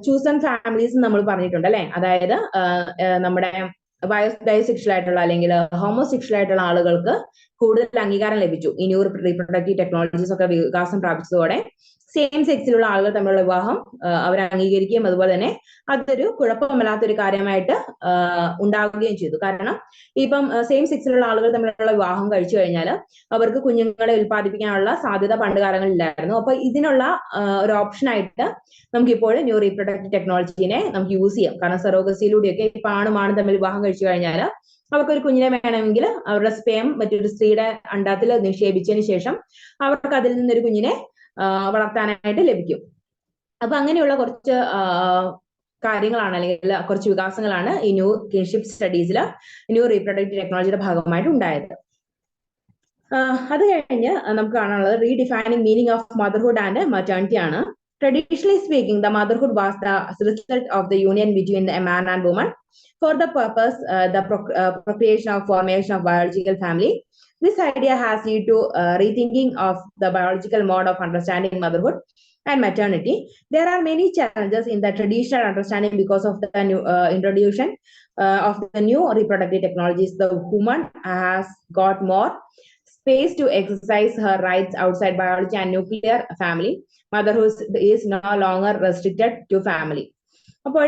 ചൂസൺ ഫാമിലീസ് നമ്മൾ പറഞ്ഞിട്ടുണ്ട് അല്ലെ. അതായത് നമ്മുടെ ബയോസെക്ഷൽ ആയിട്ടുള്ള അല്ലെങ്കിൽ ഹോമോസെക്ഷൽ ആയിട്ടുള്ള ആളുകൾക്ക് കൂടുതൽ അംഗീകാരം ലഭിച്ചു ഈ ന്യൂ റീപ്രൊഡക്റ്റീവ് ടെക്നോളജീസ് ഒക്കെ വികാസം പ്രാപിച്ചതോടെ. സെയിം സെക്സിലുള്ള ആളുകൾ തമ്മിലുള്ള വിവാഹം അവർ അംഗീകരിക്കുകയും അതുപോലെ തന്നെ അതൊരു കുഴപ്പമില്ലാത്തൊരു കാര്യമായിട്ട് ഉണ്ടാവുകയും ചെയ്തു. കാരണം ഇപ്പം സെയിം സെക്സിലുള്ള ആളുകൾ തമ്മിലുള്ള വിവാഹം കഴിച്ചു കഴിഞ്ഞാൽ അവർക്ക് കുഞ്ഞുങ്ങളെ ഉൽപ്പാദിപ്പിക്കാനുള്ള സാധ്യത പണ്ട് കാലങ്ങളിലായിരുന്നു. അപ്പൊ ഇതിനുള്ള ഒരു ഓപ്ഷൻ ആയിട്ട് നമുക്ക് ഇപ്പോൾ ന്യൂ റീപ്രൊഡക്റ്റീവ് ടെക്നോളജീനെ നമുക്ക് യൂസ് ചെയ്യാം. കാരണം സെറോഗസിയിലൂടെയൊക്കെ ഇപ്പൊ ആണും തമ്മിൽ വിവാഹം കഴിച്ചു കഴിഞ്ഞാൽ അവർക്കൊരു കുഞ്ഞിനെ വേണമെങ്കിൽ അവരുടെ സ്പേം മറ്റൊരു സ്ത്രീയുടെ അണ്ടത്തിൽ നിക്ഷേപിച്ചതിന് ശേഷം അവർക്ക് അതിൽ നിന്നൊരു കുഞ്ഞിനെ വളർത്താനായിട്ട് ലഭിക്കും. അപ്പൊ അങ്ങനെയുള്ള കുറച്ച് കാര്യങ്ങളാണ് അല്ലെങ്കിൽ കുറച്ച് വികാസങ്ങളാണ് ഈ ന്യൂ കിൻഷിപ്പ് സ്റ്റഡീസിൽ ന്യൂ റീപ്രൊഡക്റ്റീവ് ടെക്നോളജിയുടെ ഭാഗമായിട്ട് ഉണ്ടായത്. അത് കഴിഞ്ഞ് നമുക്ക് കാണാനുള്ളത് redefining meaning of motherhood and maternity ആണ്. Traditionally speaking, the motherhood was the result of the union between a man and woman for the purpose, the procreation of formation of biological family. This idea has led to rethinking of the biological mode of understanding motherhood and maternity. There are many challenges in the traditional understanding because of the new introduction of the new reproductive technologies. The woman has got more space to exercise her rights outside biology and nuclear family. Motherhood is no longer restricted to family. അപ്പോൾ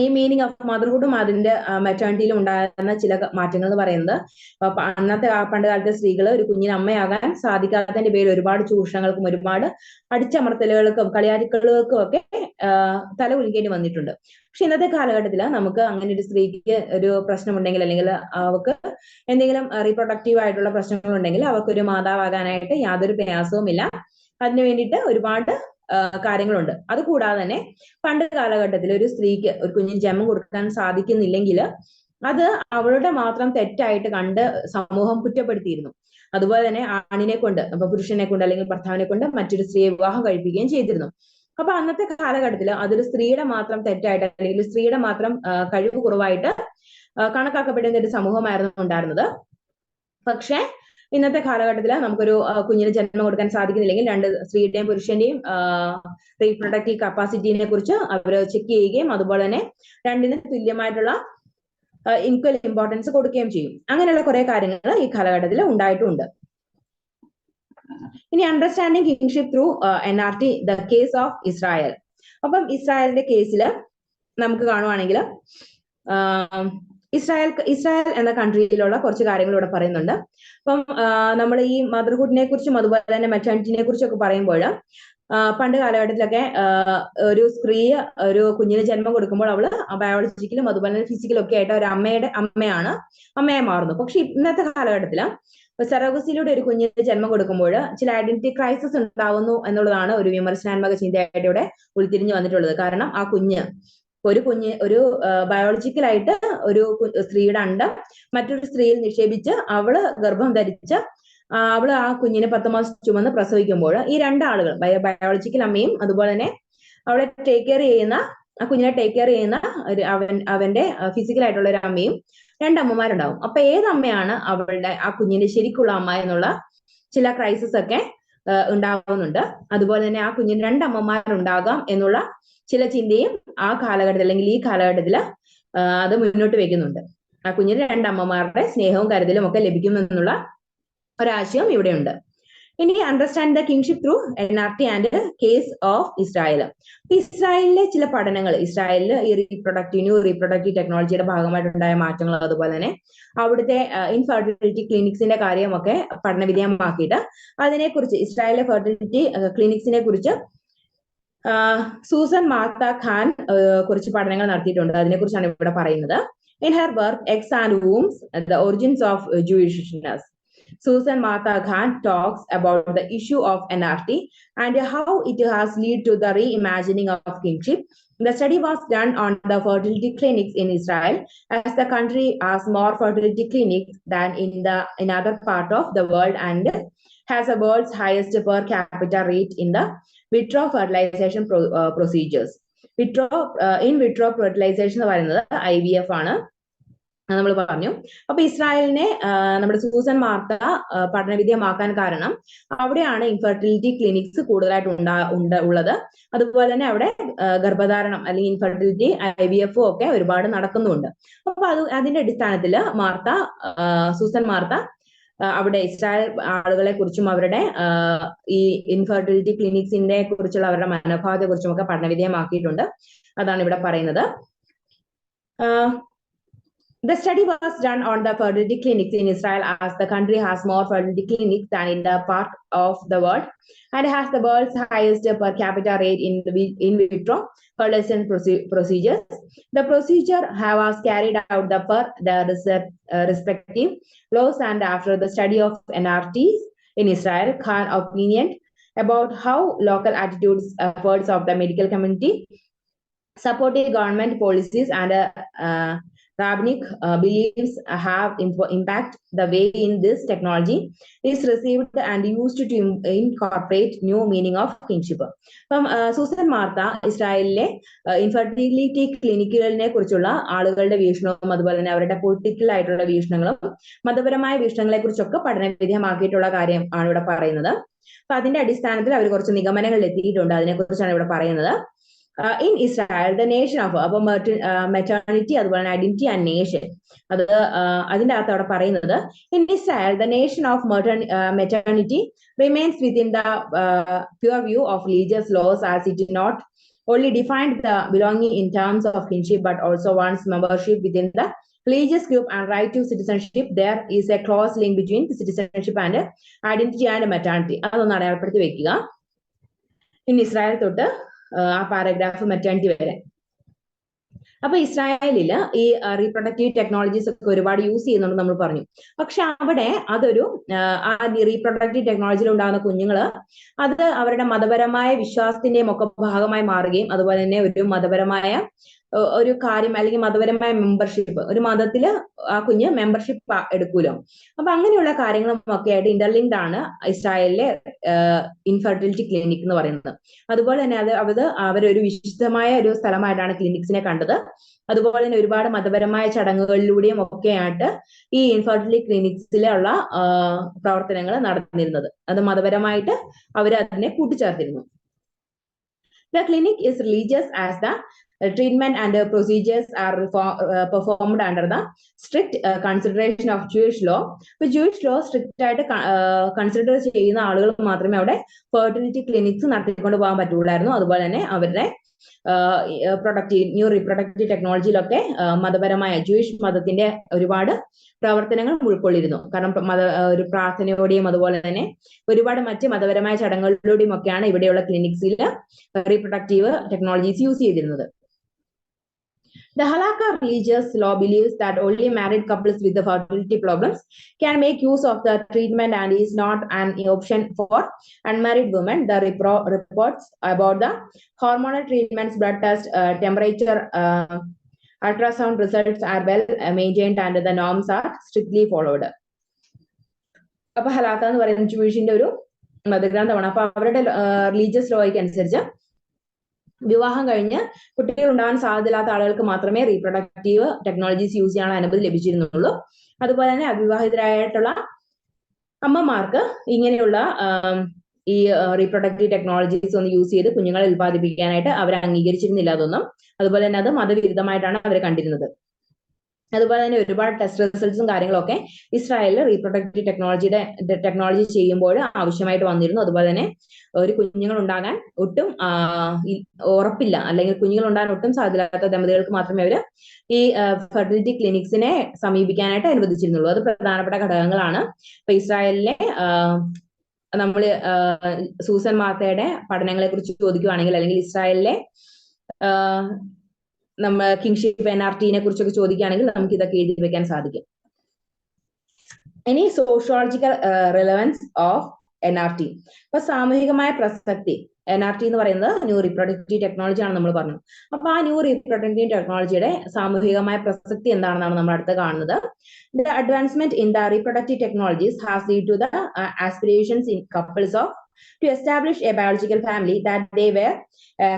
ഈ meaning of മദർഹുഡും അതിന്റെ മെറ്റേണിറ്റിയിലും ഉണ്ടാകുന്ന ചില മാറ്റങ്ങൾ എന്ന് പറയുന്നത് പണ്ട് കാലത്തെ സ്ത്രീകൾ ഒരു കുഞ്ഞിന് അമ്മയാകാൻ സാധിക്കാത്തതിന്റെ പേരിൽ ഒരുപാട് ചൂഷണങ്ങൾക്കും ഒരുപാട് അടിച്ചമർത്തലുകൾക്കും കളിയാക്കലുകൾക്കും ഒക്കെ തല കുലിക്കേണ്ടി വന്നിട്ടുണ്ട്. പക്ഷെ ഇന്നത്തെ കാലഘട്ടത്തിൽ നമുക്ക് അങ്ങനെ ഒരു സ്ത്രീക്ക് ഒരു പ്രശ്നമുണ്ടെങ്കിൽ അല്ലെങ്കിൽ അവർക്ക് എന്തെങ്കിലും റീപ്രൊഡക്റ്റീവ് ആയിട്ടുള്ള പ്രശ്നങ്ങൾ ഉണ്ടെങ്കിൽ അവർക്കൊരു മാതാവാകാനായിട്ട് യാതൊരു പ്രയാസവുമില്ല. അതിനു വേണ്ടിയിട്ട് ഒരുപാട് കാര്യങ്ങളുണ്ട്. അതുകൂടാതെ തന്നെ പണ്ട് കാലഘട്ടത്തിൽ ഒരു സ്ത്രീക്ക് ഒരു കുഞ്ഞിന് ജന്മം കൊടുക്കാൻ സാധിക്കുന്നില്ലെങ്കിൽ അത് അവളുടെ മാത്രം തെറ്റായിട്ട് കണ്ട് സമൂഹം കുറ്റപ്പെടുത്തിയിരുന്നു. അതുപോലെ തന്നെ ആണിനെ കൊണ്ട് അപ്പൊ പുരുഷനെ കൊണ്ട് അല്ലെങ്കിൽ ഭർത്താവിനെ കൊണ്ട് മറ്റൊരു സ്ത്രീയെ വിവാഹം കഴിപ്പിക്കുകയും ചെയ്തിരുന്നു. അപ്പൊ അന്നത്തെ കാലഘട്ടത്തിൽ അതൊരു സ്ത്രീയുടെ മാത്രം തെറ്റായിട്ട് അല്ലെങ്കിൽ സ്ത്രീയുടെ മാത്രം കഴിവ് കുറവായിട്ട് കണക്കാക്കപ്പെടുന്ന ഒരു സമൂഹമായിരുന്നു ഉണ്ടായിരുന്നത്. പക്ഷെ ഇന്നത്തെ കാലഘട്ടത്തിൽ നമുക്കൊരു കുഞ്ഞിന് ജന്മം കൊടുക്കാൻ സാധിക്കുന്നില്ലെങ്കിൽ രണ്ട് സ്ത്രീയുടെയും പുരുഷന്റെയും റീപ്രൊഡക്റ്റീവ് കപ്പാസിറ്റിനെ കുറിച്ച് അവർ ചെക്ക് ചെയ്യുകയും അതുപോലെ തന്നെ രണ്ടിനും തുല്യമായിട്ടുള്ള ഈക്വൽ ഇമ്പോർട്ടൻസ് കൊടുക്കുകയും ചെയ്യും. അങ്ങനെയുള്ള കുറെ കാര്യങ്ങൾ ഈ കാലഘട്ടത്തിൽ ഉണ്ടായിട്ടുണ്ട്. ഇനി understanding kingship through NRT, the case of Israel. അപ്പം ഇസ്രായേലിന്റെ കേസിൽ നമുക്ക് കാണുവാണെങ്കിൽ ഇസ്രായേൽ എന്ന കൺട്രിയിലുള്ള കുറച്ച് കാര്യങ്ങൾ ഇവിടെ പറയുന്നുണ്ട്. അപ്പം നമ്മൾ ഈ മദർഹുഡിനെ കുറിച്ചും അതുപോലെ തന്നെ മെറ്റേണിറ്റിനെ കുറിച്ചും ഒക്കെ പറയുമ്പോൾ പണ്ട് കാലഘട്ടത്തിലൊക്കെ ഒരു സ്ത്രീ ഒരു കുഞ്ഞിന് ജന്മം കൊടുക്കുമ്പോൾ അവള് ബയോളജിക്കലും അതുപോലെ തന്നെ ഫിസിക്കലും ഒക്കെ ആയിട്ട് ഒരു അമ്മയെ മാറുന്നു. പക്ഷെ ഇന്നത്തെ കാലഘട്ടത്തില് സറോഗസിയിലൂടെ ഒരു കുഞ്ഞിന് ജന്മം കൊടുക്കുമ്പോൾ ചില ഐഡന്റിറ്റി ക്രൈസിസ് ഉണ്ടാവുന്നു എന്നുള്ളതാണ് ഒരു വിമർശനാത്മക ചിന്തയായിട്ട് ഇവിടെ ഉരുത്തിരിഞ്ഞു വന്നിട്ടുള്ളത്. കാരണം ആ ഒരു ബയോളജിക്കലായിട്ട് ഒരു സ്ത്രീയുടെ അണ്ടം മറ്റൊരു സ്ത്രീയിൽ നിക്ഷേപിച്ച് അവള് ഗർഭം ധരിച്ച് അവള് ആ കുഞ്ഞിനെ 10 മാസം ചുമന്ന് പ്രസവിക്കുമ്പോൾ ഈ രണ്ടാളുകൾ ബയോളജിക്കൽ അമ്മയും അതുപോലെ തന്നെ അവളെ ടേക്ക് കെയർ ചെയ്യുന്ന ആ കുഞ്ഞിനെ ടേക്ക് കെയർ ചെയ്യുന്ന അവന്റെ ഫിസിക്കൽ ആയിട്ടുള്ള ഒരു അമ്മയും രണ്ടമ്മമാരുണ്ടാവും. അപ്പൊ ഏത് അമ്മയാണ് ആ കുഞ്ഞിന്റെ ശരിക്കുള്ള അമ്മ എന്നുള്ള ചില ക്രൈസിസ് ഒക്കെ ഉണ്ടാവുന്നുണ്ട്. അതുപോലെ തന്നെ ആ കുഞ്ഞിന് രണ്ടമ്മമാരുണ്ടാകാം എന്നുള്ള ചില ചിന്തയും ആ കാലഘട്ടത്തിൽ അല്ലെങ്കിൽ ഈ കാലഘട്ടത്തിൽ അത് മുന്നോട്ട് വെക്കുന്നുണ്ട്. ആ കുഞ്ഞിന് രണ്ടമ്മമാരുടെ സ്നേഹവും കരുതലും ഒക്കെ ലഭിക്കുമെന്നുള്ള ഒരാശയം ഇവിടെയുണ്ട്. ഇനി understand the kingship through NRT and case of Israel. ഇസ്രായേലിലെ ചില പഠനങ്ങൾ, ഇസ്രായേലിൽ ഈ റീപ്രൊഡക്റ്റീവ് ടെക്നോളജിയുടെ ഭാഗമായിട്ടുണ്ടായ മാറ്റങ്ങൾ, അതുപോലെ തന്നെ അവിടുത്തെ ഇൻഫെർട്ടിലിറ്റി ക്ലിനിക്സിന്റെ കാര്യമൊക്കെ പഠനവിധേയമാക്കിയിട്ട് അതിനെക്കുറിച്ച് ഇസ്രായേലിലെ ഫെർട്ടിലിറ്റി ക്ലിനിക്സിനെ കുറിച്ച് സൂസൻ മാർത്ത ഖാൻ കുറച്ച് പഠനങ്ങൾ നടത്തിയിട്ടുണ്ട്. അതിനെക്കുറിച്ചാണ് ഇവിടെ പറയുന്നത്. In her work eggs and wombs the origins of Jewishness, Susan Martha Khan talks about the issue of NRT and how it has led to the reimagining of kinship. The study was done on the fertility clinics in Israel, as the country has more fertility clinics than in other part of the world and has the world's highest per capita rate in the vitro fertilization procedures. In vitro fertilization എന്ന് പറയുന്നത് IVF ആണ് നമ്മൾ പറഞ്ഞു. അപ്പൊ ഇസ്രായേലിനെ നമ്മുടെ Susan Martha പഠനവിധേയമാക്കാൻ കാരണം അവിടെയാണ് ഇൻഫെർട്ടിലിറ്റി ക്ലിനിക്സ് കൂടുതലായിട്ട് ഉള്ളത്. അതുപോലെ തന്നെ അവിടെ ഗർഭധാരണം അല്ലെങ്കിൽ ഇൻഫെർട്ടിലിറ്റി IVF ഒക്കെ ഒരുപാട് നടക്കുന്നുണ്ട്. അപ്പൊ അതിന്റെ അടിസ്ഥാനത്തിൽ സൂസൻ മാർത്ത അവിടെ ഇസ്രായേൽ ആളുകളെ കുറിച്ചും അവരുടെ ഈ ഇൻഫെർട്ടിലിറ്റി ക്ലിനിക്സിനെ കുറിച്ചുള്ള അവരുടെ മനോഭാവത്തെ കുറിച്ചും ഒക്കെ പഠനവിധേയമാക്കിയിട്ടുണ്ട്. അതാണ് ഇവിടെ പറയുന്നത്. The study was done on the fertility clinics in Israel, as the country has more fertility clinics than in the part of the world and has the world's highest per capita rate in vitro fertilization procedures. The procedure was carried out per the respective laws, and after the study of NRTs in Israel, Khan opinioned about how local efforts of the medical community supported government policies and rabbinic beliefs have impact the way in this technology is received and used to incorporate new meaning of kinship. അപ്പം Susan Martha ഇസ്രായേലിലെ infertility ക്ലിനിക്കുകളിനെ കുറിച്ചുള്ള ആളുകളുടെ വീക്ഷണവും അതുപോലെ തന്നെ അവരുടെ political ആയിട്ടുള്ള വീക്ഷണങ്ങളും മതപരമായ വീക്ഷണങ്ങളെ കുറിച്ചൊക്കെ പഠനവിധേയമാക്കിയിട്ടുള്ള കാര്യം ആണ് ഇവിടെ പറയുന്നത്. അപ്പൊ അതിന്റെ അടിസ്ഥാനത്തിൽ അവർ കുറച്ച് നിഗമനങ്ങളിൽ എത്തിയിട്ടുണ്ട്. അതിനെക്കുറിച്ചാണ് ഇവിടെ പറയുന്നത്. In Israel, the nation of maternity അതുപോലെ ഐഡന്റിറ്റി ആൻഡ് നേഷൻ, അതിന്റെ അകത്ത് അവിടെ പറയുന്നത്, in Israel, the nation of maternity remains within the pure view of religious laws, as it did not only defined the belonging in terms of kinship but also one's membership within the religious group and right to citizenship. There is a close link between citizenship and identity and maternity. അതൊന്ന് അടയാളപ്പെടുത്തി വെക്കുക. in Israel തൊട്ട് ആ paragraph maternity വരെ. അപ്പൊ ഇസ്രായേലില് ഈ reproductive technologies ഒക്കെ ഒരുപാട് യൂസ് ചെയ്യുന്നുണ്ട് നമ്മൾ പറഞ്ഞു. പക്ഷെ അവിടെ അതൊരു റീപ്രൊഡക്റ്റീവ് ടെക്നോളജിയിൽ ഉണ്ടാകുന്ന കുഞ്ഞുങ്ങള് അത് അവരുടെ മതപരമായ വിശ്വാസത്തിന്റെയും ഒക്കെ ഭാഗമായി മാറുകയും അതുപോലെ തന്നെ ഒരു മതപരമായ ഒരു കാര്യം അല്ലെങ്കിൽ മതപരമായ മെമ്പർഷിപ്പ്, ഒരു മതത്തില് ആ കുഞ്ഞ് മെമ്പർഷിപ്പ് എടുക്കൂലോ. അപ്പൊ അങ്ങനെയുള്ള കാര്യങ്ങളും ഒക്കെ ആയിട്ട് ഇന്റർലിങ്ക്ഡ് ആണ് ഇസ്രായേലിലെ ഇൻഫെർട്ടിലിറ്റി ക്ലിനിക് എന്ന് പറയുന്നത്. അതുപോലെ തന്നെ അവരൊരു വിശുദ്ധമായ ഒരു സ്ഥലമായിട്ടാണ് ക്ലിനിക്സിനെ കണ്ടത്. അതുപോലെ തന്നെ ഒരുപാട് മതപരമായ ചടങ്ങുകളിലൂടെയും ഒക്കെ ആയിട്ട് ഈ ഇൻഫെർട്ടിലിറ്റി ക്ലിനിക്സിലുള്ള പ്രവർത്തനങ്ങൾ നടന്നിരുന്നത്. അത് മതപരമായിട്ട് അവർ അതിനെ കൂട്ടിച്ചേർത്തിരുന്നു. The clinic is religious as the treatment and procedures are performed under the strict consideration of Jewish law. ഇപ്പൊ Jewish law സ്ട്രിക്റ്റ് ആയിട്ട് കൺസിഡർ ചെയ്യുന്ന ആളുകൾ മാത്രമേ അവിടെ ഫെർട്ടിലിറ്റി ക്ലിനിക്സ് നടത്തിക്കൊണ്ട് പോകാൻ പറ്റുള്ളായിരുന്നു. അതുപോലെ തന്നെ അവരുടെ ന്യൂ റീപ്രൊഡക്റ്റീവ് ടെക്നോളജിയിലൊക്കെ മതപരമായ ജൂയിഷ് മതത്തിന്റെ ഒരുപാട് പ്രവർത്തനങ്ങൾ ഉൾക്കൊള്ളിരുന്നു. കാരണം ഒരു പ്രാർത്ഥനയോടെയും അതുപോലെ തന്നെ ഒരുപാട് മറ്റ് മതപരമായ ചടങ്ങുകളിലൂടെയും ഒക്കെയാണ് ഇവിടെയുള്ള ക്ലിനിക്സിൽ റീപ്രൊഡക്റ്റീവ് ടെക്നോളജീസ് യൂസ് ചെയ്തിരുന്നത്. The Halakha religious law believes that only married couples with the fertility problems can make use of the treatment and is not an option for unmarried women. The reports about the hormonal treatments, blood test, temperature, ultrasound results are well maintained and the norms are strictly followed. അപ്പൊ ഹലാക്ക എന്ന് പറയുന്ന ജൂയിഷിന്റെ ഒരു മതഗ്രന്ഥമാണ്. അപ്പൊ അവരുടെ religious ലോയ്ക്ക് അനുസരിച്ച് വിവാഹം കഴിഞ്ഞ് കുട്ടികൾ ഉണ്ടാകാൻ സാധ്യതയില്ലാത്ത ആളുകൾക്ക് മാത്രമേ റീപ്രൊഡക്റ്റീവ് ടെക്നോളജീസ് യൂസ് ചെയ്യാനുള്ള അനുമതി ലഭിച്ചിരുന്നുള്ളൂ. അതുപോലെ തന്നെ അവിവാഹിതരായിട്ടുള്ള അമ്മമാർക്ക് ഇങ്ങനെയുള്ള ഈ റീപ്രൊഡക്റ്റീവ് ടെക്നോളജീസ് ഒന്ന് യൂസ് ചെയ്ത് കുഞ്ഞുങ്ങളെ ഉൽപ്പാദിപ്പിക്കാനായിട്ട് അവർ അംഗീകരിച്ചിരുന്നില്ല അതൊന്നും. അതുപോലെ തന്നെ അത് മതവിരുദ്ധമായിട്ടാണ് അവർ കണ്ടിരുന്നത്. അതുപോലെ തന്നെ ഒരുപാട് ടെസ്റ്റ് റിസൾട്ട്സും കാര്യങ്ങളൊക്കെ ഇസ്രായേലിൽ റീപ്രൊഡക്റ്റീവ് ടെക്നോളജി ചെയ്യുമ്പോൾ ആവശ്യമായിട്ട് വന്നിരുന്നു. അതുപോലെ തന്നെ ഒരു കുഞ്ഞുങ്ങൾ ഉണ്ടാകാൻ ഒട്ടും ഉറപ്പില്ല, അല്ലെങ്കിൽ കുഞ്ഞുങ്ങൾ ഉണ്ടാകാൻ ഒട്ടും സാധ്യതയില്ലാത്ത ദമ്പതികൾക്ക് മാത്രമേ അവർ ഈ ഫെർട്ടിലിറ്റി ക്ലിനിക്സിനെ സമീപിക്കാനായിട്ട് അനുവദിച്ചിരുന്നുള്ളൂ. അത് പ്രധാനപ്പെട്ട ഘടകങ്ങളാണ്. ഇപ്പൊ ഇസ്രായേലിലെ നമ്മൾ സൂസൻ മാർത്തയുടെ പഠനങ്ങളെ കുറിച്ച് ചോദിക്കുകയാണെങ്കിൽ, അല്ലെങ്കിൽ ഇസ്രായേലിലെ നമ്മൾ കിങ്ഷിപ്പ് NRTനെ കുറിച്ചൊക്കെ ചോദിക്കുകയാണെങ്കിൽ നമുക്ക് ഇതൊക്കെ എഴുതി വെക്കാൻ സാധിക്കും. ഇനി സോഷ്യോളജിക്കൽ റിലവൻസ് ഓഫ് NRT. അപ്പൊ സാമൂഹികമായ പ്രസക്തി, NRT എന്ന് പറയുന്നത് ന്യൂ റീപ്രൊഡക്റ്റീവ് ടെക്നോളജി ആണ് നമ്മൾ പറഞ്ഞു. അപ്പൊ ആ ന്യൂ റീപ്രൊഡക്റ്റീവ് ടെക്നോളജിയുടെ സാമൂഹികമായ പ്രസക്തി എന്താണെന്നാണ് നമ്മൾ അടുത്ത് കാണുന്നത്. The advancement in the reproductive technologies has led to the aspirations in couples to establish a biological family that they were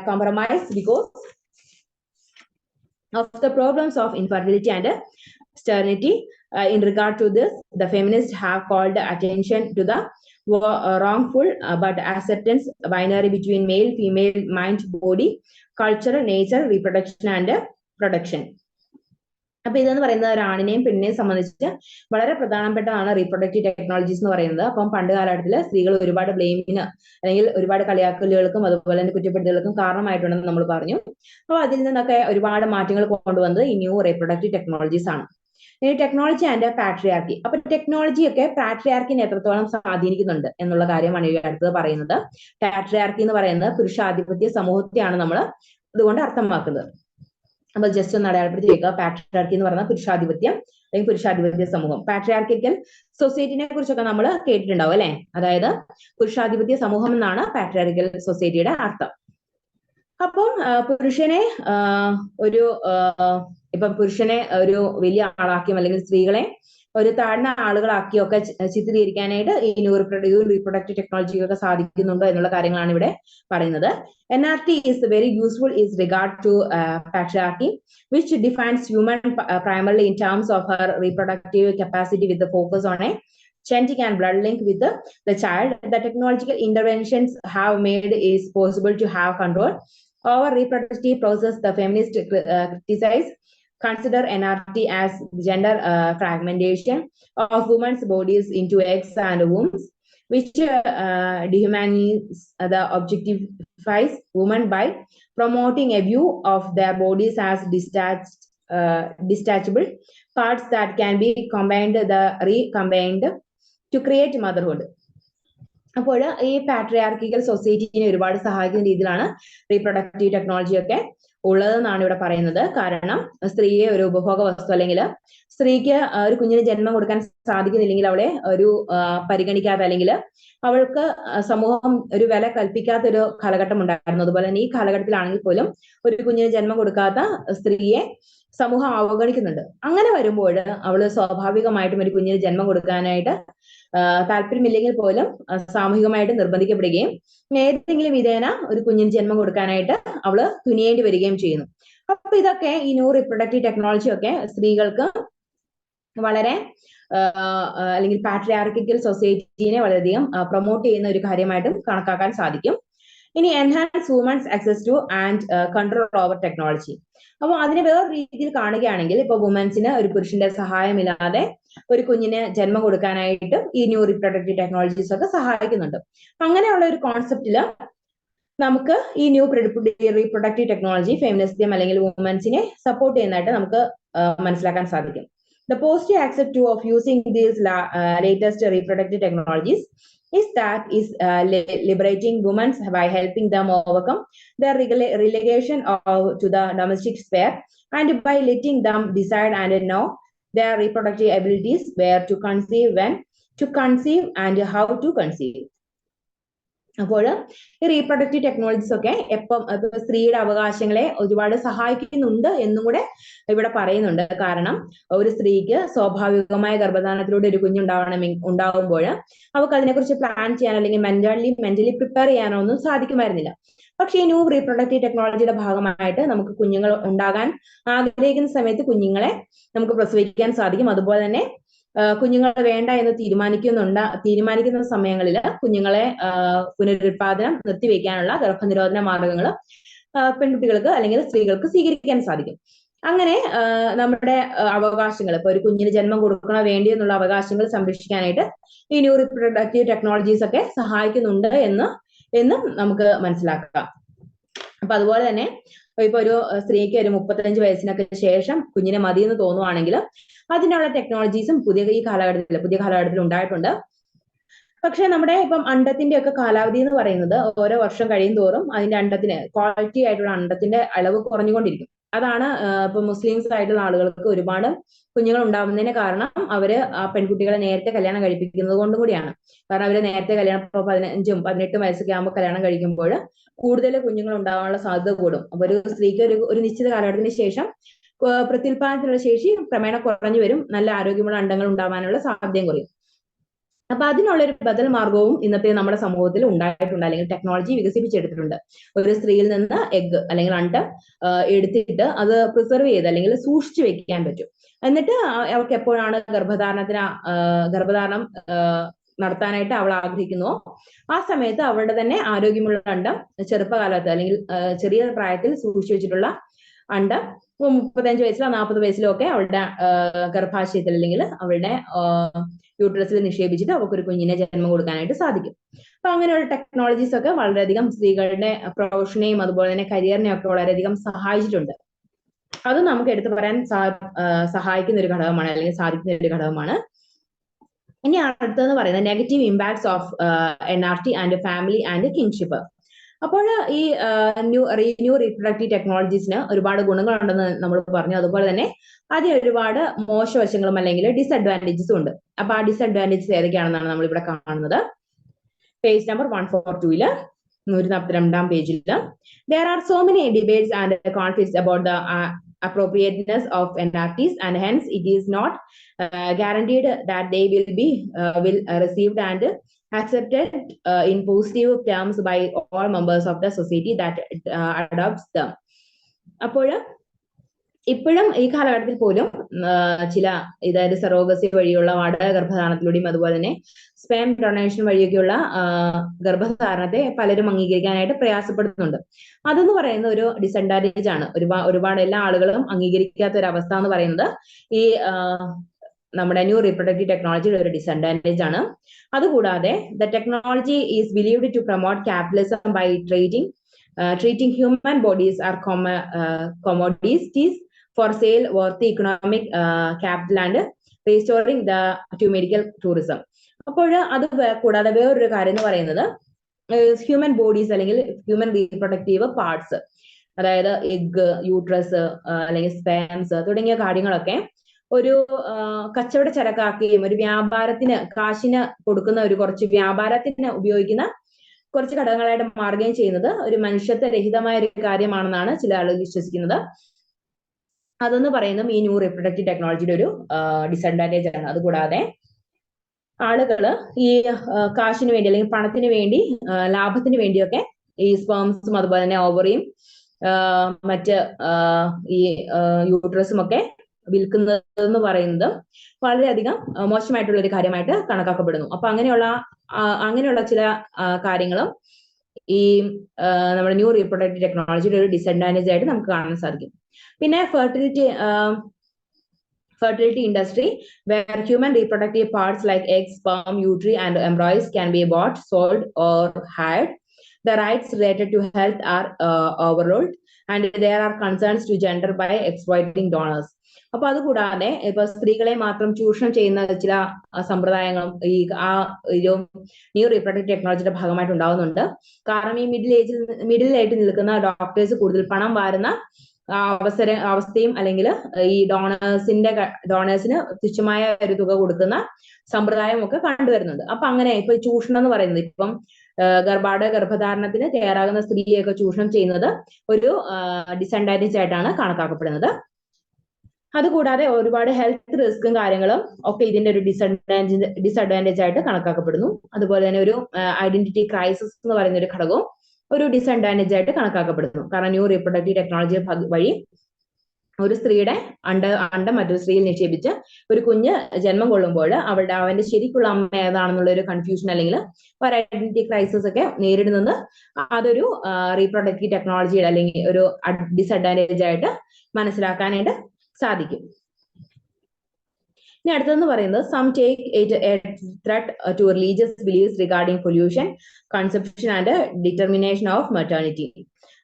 compromised because of the problems of infertility and sterility. In regard to this, the feminists have called attention to the wrongful but acceptance binary between male, female, mind, body, culture, nature, reproduction and production. അപ്പൊ ഇതെന്ന് പറയുന്നത് ഒരാണിനെയും പെണ്ണിനെയും സംബന്ധിച്ച് വളരെ പ്രധാനപ്പെട്ടതാണ് reproductive technologies എന്ന് പറയുന്നത്. അപ്പം പണ്ട് കാലഘട്ടത്തിൽ സ്ത്രീകൾ ഒരുപാട് ബ്ലെയിമിന് അല്ലെങ്കിൽ ഒരുപാട് കളിയാക്കലുകൾക്കും അതുപോലെ തന്നെ കുറ്റപ്പെടുത്തലുകൾക്കും കാരണമായിട്ടുണ്ടെന്ന് നമ്മൾ പറഞ്ഞു. അപ്പോൾ അതിൽ നിന്നൊക്കെ ഒരുപാട് മാറ്റങ്ങൾ കൊണ്ടുവന്നത് ഈ ന്യൂ റീപ്രൊഡക്റ്റീവ് ടെക്നോളജീസ് ആണ്. ഇനി ടെക്നോളജി ആൻഡ് പാട്രിയാർക്കി. അപ്പൊ ടെക്നോളജിയൊക്കെ പാട്രിയാർക്കിനെ എത്രത്തോളം സ്വാധീനിക്കുന്നുണ്ട് എന്നുള്ള കാര്യമാണ് ഈ അടുത്തത് പറയുന്നത്. പാട്രിയാർക്കി എന്ന് പറയുന്നത് പുരുഷാധിപത്യ സമൂഹത്തെയാണ് നമ്മൾ ഇതുകൊണ്ട് അർത്ഥമാക്കുന്നത്. അപ്പൊ ജസ്റ്റ് ഒന്ന് അടയാളപ്പെടുത്തി വെക്കുക. പാട്രിയാർക്കി എന്ന് പറയുന്നത് പുരുഷാധിപത്യം അല്ലെങ്കിൽ പുരുഷാധിപത്യ സമൂഹം. പാട്രിയാർക്കിക്കൽ സൊസൈറ്റിനെ കുറിച്ചൊക്കെ നമ്മൾ കേട്ടിട്ടുണ്ടാവും അല്ലെ. അതായത് പുരുഷാധിപത്യ സമൂഹം എന്നാണ് പാട്രിയാർക്കിക്കൽ സൊസൈറ്റിയുടെ അർത്ഥം. അപ്പം പുരുഷനെ പുരുഷനെ ഒരു വലിയ ആളാക്കിയും അല്ലെങ്കിൽ സ്ത്രീകളെ ഒരു താഴ്ന്ന ആളുകളാക്കിയൊക്കെ ചിത്രീകരിക്കാനായിട്ട് ഈ ന്യൂ റീപ്രൊഡക്റ്റീവ് ടെക്നോളജിക്കൊക്കെ സാധിക്കുന്നുണ്ടോ എന്നുള്ള കാര്യങ്ങളാണ് ഇവിടെ പറയുന്നത്. NRT is very useful is regard to patriarchy, which defines human primarily in terms of her reproductive capacity with the focus on a genetic and blood link with the child. The technological interventions have made it possible to have control over reproductive process. The feminists criticize consider NRT as gender fragmentation of women's bodies into eggs and wombs, which dehumanizes the objectifies women by promoting a view of their bodies as detachable parts that can be recombined to create motherhood. അപ്പോൾ ഈ patriarchal സൊസൈറ്റിനെ ഒരുപാട് സഹായിക്കുന്ന രീതിയിലാണ് reproductive technology ഒക്കെ ഉള്ളതെന്നാണ് ഇവിടെ പറയുന്നത്. കാരണം സ്ത്രീയെ ഒരു ഉപഭോഗ വസ്തു അല്ലെങ്കിൽ സ്ത്രീക്ക് ഒരു കുഞ്ഞിന് ജന്മം കൊടുക്കാൻ സാധിക്കുന്നില്ലെങ്കിൽ അവളെ ഒരു പരിഗണിക്കാത്ത അല്ലെങ്കിൽ അവൾക്ക് സമൂഹം ഒരു വില കൽപ്പിക്കാത്ത ഒരു കാലഘട്ടം ഉണ്ടായിരുന്നു. അതുപോലെ തന്നെ ഈ കാലഘട്ടത്തിലാണെങ്കിൽ പോലും ഒരു കുഞ്ഞിന് ജന്മം കൊടുക്കാത്ത സ്ത്രീയെ സമൂഹം അവഗണിക്കുന്നുണ്ട്. അങ്ങനെ വരുമ്പോൾ അവള് സ്വാഭാവികമായിട്ടും ഒരു കുഞ്ഞിന് ജന്മം കൊടുക്കാനായിട്ട് താല്പര്യമില്ലെങ്കിൽ പോലും സാമൂഹികമായിട്ട് നിർബന്ധിക്കപ്പെടുകയും ഏതെങ്കിലും വിധേന ഒരു കുഞ്ഞിന് ജന്മം കൊടുക്കാനായിട്ട് അവള് തുനിയേണ്ടി വരികയും ചെയ്യുന്നു. അപ്പൊ ഇതൊക്കെ ഈ ന്യൂ റീപ്രൊഡക്റ്റീവ് ടെക്നോളജി ഒക്കെ സ്ത്രീകൾക്ക് വളരെ അല്ലെങ്കിൽ പാട്രിയാർക്കിക്കൽ സൊസൈറ്റിനെ വളരെയധികം പ്രൊമോട്ട് ചെയ്യുന്ന ഒരു കാര്യമായിട്ടും കണക്കാക്കാൻ സാധിക്കും. ഇനി enhance women's access to and control over technology. അപ്പൊ അതിനെ വേറെ രീതിയിൽ കാണുകയാണെങ്കിൽ ഇപ്പൊ വുമൻസിന് ഒരു പുരുഷന്റെ സഹായമില്ലാതെ ഒരു കുഞ്ഞിന് ജന്മം കൊടുക്കാനായിട്ട് ഈ ന്യൂ റീപ്രൊഡക്റ്റീവ് ടെക്നോളജീസ് ഒക്കെ സഹായിക്കുന്നുണ്ട്. അങ്ങനെയുള്ള ഒരു കോൺസെപ്റ്റില് നമുക്ക് ഈ ന്യൂ റീപ്രൊഡക്റ്റീവ് ടെക്നോളജി ഫെമിനിസം അല്ലെങ്കിൽ വുമൻസിനെ സപ്പോർട്ട് ചെയ്യുന്നതായിട്ട് നമുക്ക് മനസ്സിലാക്കാൻ സാധിക്കും. The positive aspect of using these latest reproductive technologies is that is liberating women by helping them overcome their relegation to the domestic sphere, and by letting them decide and know their reproductive abilities, where to conceive, when to conceive, and how to conceive. അപ്പോൾ ഈ reproductive technologies ഒക്കെ സ്ത്രീയുടെ അവകാശങ്ങളെ ഒരുപാട് സഹായിക്കുന്നുണ്ട് എന്നും കൂടെ ഇവിടെ പറയുന്നുണ്ട്. കാരണം ഒരു സ്ത്രീക്ക് സ്വാഭാവികമായ ഗർഭധാരണത്തിലൂടെ ഒരു ഉണ്ടാവുമ്പോൾ അവർക്ക് അതിനെക്കുറിച്ച് പ്ലാൻ ചെയ്യാനോ അല്ലെങ്കിൽ മെന്റലി പ്രിപ്പയർ ചെയ്യാനോ ഒന്നും സാധിക്കുമായിരുന്നില്ല. പക്ഷേ ഈ ന്യൂ റീപ്രൊഡക്റ്റീവ് ടെക്നോളജിയുടെ ഭാഗമായിട്ട് നമുക്ക് കുഞ്ഞുങ്ങൾ ഉണ്ടാകാൻ ആഗ്രഹിക്കുന്ന സമയത്ത് കുഞ്ഞുങ്ങളെ നമുക്ക് പ്രസവിക്കാൻ സാധിക്കും. അതുപോലെ തന്നെ കുഞ്ഞുങ്ങൾ വേണ്ട എന്ന് തീരുമാനിക്കുന്ന സമയങ്ങളിൽ കുഞ്ഞുങ്ങളെ പുനരുത്പാദനം നിർത്തിവെക്കാനുള്ള ഗർഭനിരോധന മാർഗങ്ങൾ പെൺകുട്ടികൾക്ക് അല്ലെങ്കിൽ സ്ത്രീകൾക്ക് സ്വീകരിക്കാൻ സാധിക്കും. അങ്ങനെ നമ്മുടെ അവകാശങ്ങൾ, ഇപ്പൊ ഒരു കുഞ്ഞിന് ജന്മം കൊടുക്കണോ വേണ്ടി എന്നുള്ള അവകാശങ്ങൾ സംരക്ഷിക്കാനായിട്ട് ഈ ന്യൂ റീപ്രൊഡക്റ്റീവ് ടെക്നോളജീസ് ഒക്കെ സഹായിക്കുന്നുണ്ട് എന്നും നമുക്ക് മനസ്സിലാക്കാം. അപ്പൊ അതുപോലെ തന്നെ ഇപ്പൊ ഒരു സ്ത്രീക്ക് ഒരു 35 വയസ്സിനൊക്കെ ശേഷം കുഞ്ഞിനെ മതി എന്ന് തോന്നുവാണെങ്കിൽ അതിനുള്ള ടെക്നോളജീസും പുതിയ കാലഘട്ടത്തിൽ ഉണ്ടായിട്ടുണ്ട്. പക്ഷെ നമ്മുടെ ഇപ്പം അണ്ടത്തിന്റെ ഒക്കെ കാലാവധി എന്ന് പറയുന്നത് ഓരോ വർഷം കഴിയും തോറും അതിന്റെ അണ്ടത്തിന് ക്വാളിറ്റി ആയിട്ടുള്ള അണ്ടത്തിന്റെ അളവ് കുറഞ്ഞുകൊണ്ടിരിക്കും. അതാണ് ഇപ്പൊ മുസ്ലിംസ് ആയിട്ടുള്ള ആളുകൾക്ക് ഒരുപാട് കുഞ്ഞുങ്ങൾ ഉണ്ടാവുന്നതിന് കാരണം അവര് ആ പെൺകുട്ടികളെ നേരത്തെ കല്യാണം കഴിപ്പിക്കുന്നത് കൊണ്ടും കൂടിയാണ്. കാരണം അവര് നേരത്തെ കല്യാണം 15ഉം 18ഉം വയസ്സൊക്കെ ആകുമ്പോൾ കല്യാണം കഴിക്കുമ്പോൾ കൂടുതൽ കുഞ്ഞുങ്ങൾ ഉണ്ടാവാനുള്ള സാധ്യത കൂടും. അപ്പൊ ഒരു സ്ത്രീക്ക് ഒരു നിശ്ചിത കാലഘട്ടത്തിന് ശേഷം പ്രത്യുൽപാദനത്തിനുള്ള ശേഷി ക്രമേണ കുറഞ്ഞു വരും, നല്ല ആരോഗ്യമുള്ള അണ്ടങ്ങൾ ഉണ്ടാവാനുള്ള സാധ്യതയും കുറയും. അപ്പൊ അതിനുള്ള ഒരു ബദൽ മാർഗവും ഇന്നത്തെ നമ്മുടെ സമൂഹത്തിൽ ഉണ്ടായിട്ടുണ്ട്, അല്ലെങ്കിൽ ടെക്നോളജി വികസിപ്പിച്ചെടുത്തിട്ടുണ്ട്. ഒരു സ്ത്രീയിൽ നിന്ന് എഗ് അല്ലെങ്കിൽ അണ്ടം എടുത്തിട്ട് അത് പ്രിസർവ് ചെയ്ത് അല്ലെങ്കിൽ സൂക്ഷിച്ചു വെക്കാൻ പറ്റും. എന്നിട്ട് അവർക്ക് എപ്പോഴാണ് ഗർഭധാരണം നടത്താനായിട്ട് അവൾ ആഗ്രഹിക്കുന്നുവോ ആ സമയത്ത് അവളുടെ തന്നെ ആരോഗ്യമുള്ള അണ്ടം ചെറുപ്പകാലത്ത് അല്ലെങ്കിൽ ചെറിയ പ്രായത്തിൽ സൂക്ഷിച്ചു വെച്ചിട്ടുള്ള അണ്ടം 35 വയസ്സിലോ 40 വയസ്സിലോ ഒക്കെ അവളുടെ ഗർഭാശയത്തിൽ അല്ലെങ്കിൽ അവളുടെ യൂട്രസിൽ നിക്ഷേപിച്ചിട്ട് അവർക്ക് ഒരു കുഞ്ഞിനെ ജന്മം കൊടുക്കാനായിട്ട് സാധിക്കും. അപ്പൊ അങ്ങനെയുള്ള ടെക്നോളജീസ് ഒക്കെ വളരെയധികം സ്ത്രീകളുടെ പ്രൊഫഷനെയും അതുപോലെ തന്നെ കരിയറിനെയും ഒക്കെ വളരെയധികം സഹായിച്ചിട്ടുണ്ട്. അത് നമുക്ക് എടുത്തു പറയാൻ സഹായിക്കുന്ന ഒരു ഘടകമാണ്, അല്ലെങ്കിൽ സാധിക്കുന്ന ഒരു ഘടകമാണ്. ഇനി അടുത്തെന്ന് പറയുന്നത് negative impacts of NRT and family and kingship. അപ്പോൾ ഈ ന്യൂ റീപ്രൊഡക്റ്റീവ് ടെക്നോളജീസിന് ഒരുപാട് ഗുണങ്ങളുണ്ടെന്ന് നമ്മൾ പറഞ്ഞു. അതുപോലെ തന്നെ അതിന് ഒരുപാട് മോശവശങ്ങളും അല്ലെങ്കിൽ ഡിസഡ്വാൻറ്റേജസും ഉണ്ട്. അപ്പൊ ആ ഡിസഡ്വാൻറ്റേജസ് ഏതൊക്കെയാണെന്നാണ് നമ്മൾ ഇവിടെ കാണുന്നത്. പേജ് നമ്പർ 142 142 പേജിൽ there are so many debates and conflicts about the appropriateness of NRTs, and hence it is not guaranteed that they will be received and accepted in positive terms by all members of the society that adopts them. അപ്പോൾ ഇപ്പോഴും ഈ കാലഘട്ടത്തിൽ പോലും ചില ഇതായത് surrogacy വഴിയുള്ള വാടക ഗർഭധാരണത്തിലൂടെയും അതുപോലെ തന്നെ സ്പേം ഡൊണേഷൻ വഴിയൊക്കെയുള്ള ഗർഭധാരണത്തെ പലരും അംഗീകരിക്കാനായിട്ട് പ്രയാസപ്പെടുന്നുണ്ട്. അതെന്ന് പറയുന്ന ഒരു ഡിസഡ്വാൻറ്റേജ് ആണ്. ഒരുപാട് എല്ലാ ആളുകളും അംഗീകരിക്കാത്ത ഒരു അവസ്ഥ എന്ന് പറയുന്നത് ഈ നമ്മുടെ ന്യൂ റീപ്രൊഡക്റ്റീവ് ടെക്നോളജിയുടെ ഒരു ഡിസഡ്വാൻറ്റേജ് ആണ്. അതുകൂടാതെ the technology is believed to promote capitalism by treating human bodies are commodities for sale worth economic capital and restoring to medical tourism. അപ്പോൾ അത് കൂടാതെ വേറൊരു കാര്യം എന്ന് പറയുന്നത് ഹ്യൂമൻ ബോഡീസ് അല്ലെങ്കിൽ ഹ്യൂമൻ റീപ്രൊഡക്റ്റീവ് പാർട്സ്, അതായത് എഗ്, യൂട്രസ് അല്ലെങ്കിൽ സ്പേംസ് തുടങ്ങിയ കാര്യങ്ങളൊക്കെ ഒരു കച്ചവട ചരക്കാക്കുകയും ഒരു വ്യാപാരത്തിന് കാശിന് കൊടുക്കുന്ന കുറച്ച് വ്യാപാരത്തിന് ഉപയോഗിക്കുന്ന കുറച്ച് ഘടകങ്ങളായിട്ട് മാറുകയും ചെയ്യുന്നത് ഒരു മനുഷ്യത്വ രഹിതമായ ഒരു കാര്യമാണെന്നാണ് ചില ആളുകൾ വിശ്വസിക്കുന്നത്. അതെന്ന് പറയുന്നത് ഈ ന്യൂ റീപ്രൊഡക്റ്റീവ് ടെക്നോളജിയുടെ ഒരു ഡിസഡ്വാൻറ്റേജ് ആണ്. അതുകൂടാതെ ആളുകള് ഈ കാശിന് വേണ്ടി അല്ലെങ്കിൽ പണത്തിന് വേണ്ടി ലാഭത്തിന് വേണ്ടിയൊക്കെ ഈ സ്പേംസും അതുപോലെ തന്നെ ഓവറിയും മറ്റ് ഈ യൂട്രസും ഒക്കെ വിൽക്കുന്നതെന്ന് പറയുന്നത് വളരെയധികം മോശമായിട്ടുള്ള ഒരു കാര്യമായിട്ട് കണക്കാക്കപ്പെടുന്നു. അപ്പൊ അങ്ങനെയുള്ള ചില കാര്യങ്ങളും ഈ നമ്മുടെ ന്യൂ റീപ്രൊഡക്റ്റീവ് ടെക്നോളജിയുടെ ഒരു ഡിസഡ്വാൻറ്റേജ് ആയിട്ട് നമുക്ക് കാണാൻ സാധിക്കും. പിന്നെ fertility industry, where human reproductive parts like eggs, sperm, uteri and embryos can be bought, sold or hired. the rights related to health are overruled and there are concerns to gender by exploiting donors. അപ്പൊ അതുകൂടാതെ ഇപ്പൊ സ്ത്രീകളെ മാത്രം ചൂഷണം ചെയ്യുന്ന ചില സമ്പ്രദായങ്ങളും ഈ ഒരു ന്യൂ റീപ്രൊഡക്റ്റീവ് ടെക്നോളജിയുടെ ഭാഗമായിട്ട് ഉണ്ടാവുന്നുണ്ട്. കാരണം ഈ മിഡിൽ ആയിട്ട് നിൽക്കുന്ന ഡോക്ടേഴ്സ് കൂടുതൽ പണം വാരുന്ന അവസ്ഥയും അല്ലെങ്കിൽ ഈ ഡോണേഴ്സിന് തുച്ഛമായ ഒരു തുക കൊടുക്കുന്ന സമ്പ്രദായം ഒക്കെ കണ്ടുവരുന്നുണ്ട്. അപ്പൊ അങ്ങനെ ഇപ്പൊ ചൂഷണം എന്ന് പറയുന്നത് ഇപ്പം ഗർഭധാരണത്തിന് തയ്യാറാകുന്ന സ്ത്രീയെയൊക്കെ ചൂഷണം ചെയ്യുന്നത് ഒരു ഡിസഡ്വാൻറ്റേജ് ആയിട്ടാണ് കണക്കാക്കപ്പെടുന്നത്. അതുകൂടാതെ ഒരുപാട് ഹെൽത്ത് റിസ്കും കാര്യങ്ങളും ഒക്കെ ഇതിന്റെ ഒരു ഡിസഡ്വാൻറ്റേജ് ആയിട്ട് കണക്കാക്കപ്പെടുന്നു. അതുപോലെ തന്നെ ഒരു ഐഡന്റിറ്റി ക്രൈസിസ് എന്ന് പറയുന്ന ഒരു ഘടകവും ഒരു ഡിസഡ്വാൻറ്റേജ് ആയിട്ട് കണക്കാക്കപ്പെടുന്നു. കാരണം ന്യൂ റീപ്രൊഡക്റ്റീവ് ടെക്നോളജി വഴി ഒരു സ്ത്രീയുടെ അണ്ടം മറ്റൊരു സ്ത്രീയിൽ നിക്ഷേപിച്ച് ഒരു കുഞ്ഞ് ജന്മം കൊള്ളുമ്പോൾ അവന്റെ ശരിക്കുള്ള അമ്മ ഏതാണെന്നുള്ള ഒരു കൺഫ്യൂഷൻ അല്ലെങ്കിൽ ഒരു ഐഡന്റിറ്റി ക്രൈസിസ് ഒക്കെ നേരിടുന്നത് അതൊരു റീപ്രൊഡക്റ്റീവ് ടെക്നോളജിയുടെ അല്ലെങ്കിൽ ഒരു ഡിസഡ്വാൻറ്റേജ് ആയിട്ട് മനസ്സിലാക്കാനായിട്ട് സാധിക്കും. ഇനി അടുത്തെന്ന് പറയുന്നത് some take a threat to religious beliefs regarding pollution, conception and determination of maternity.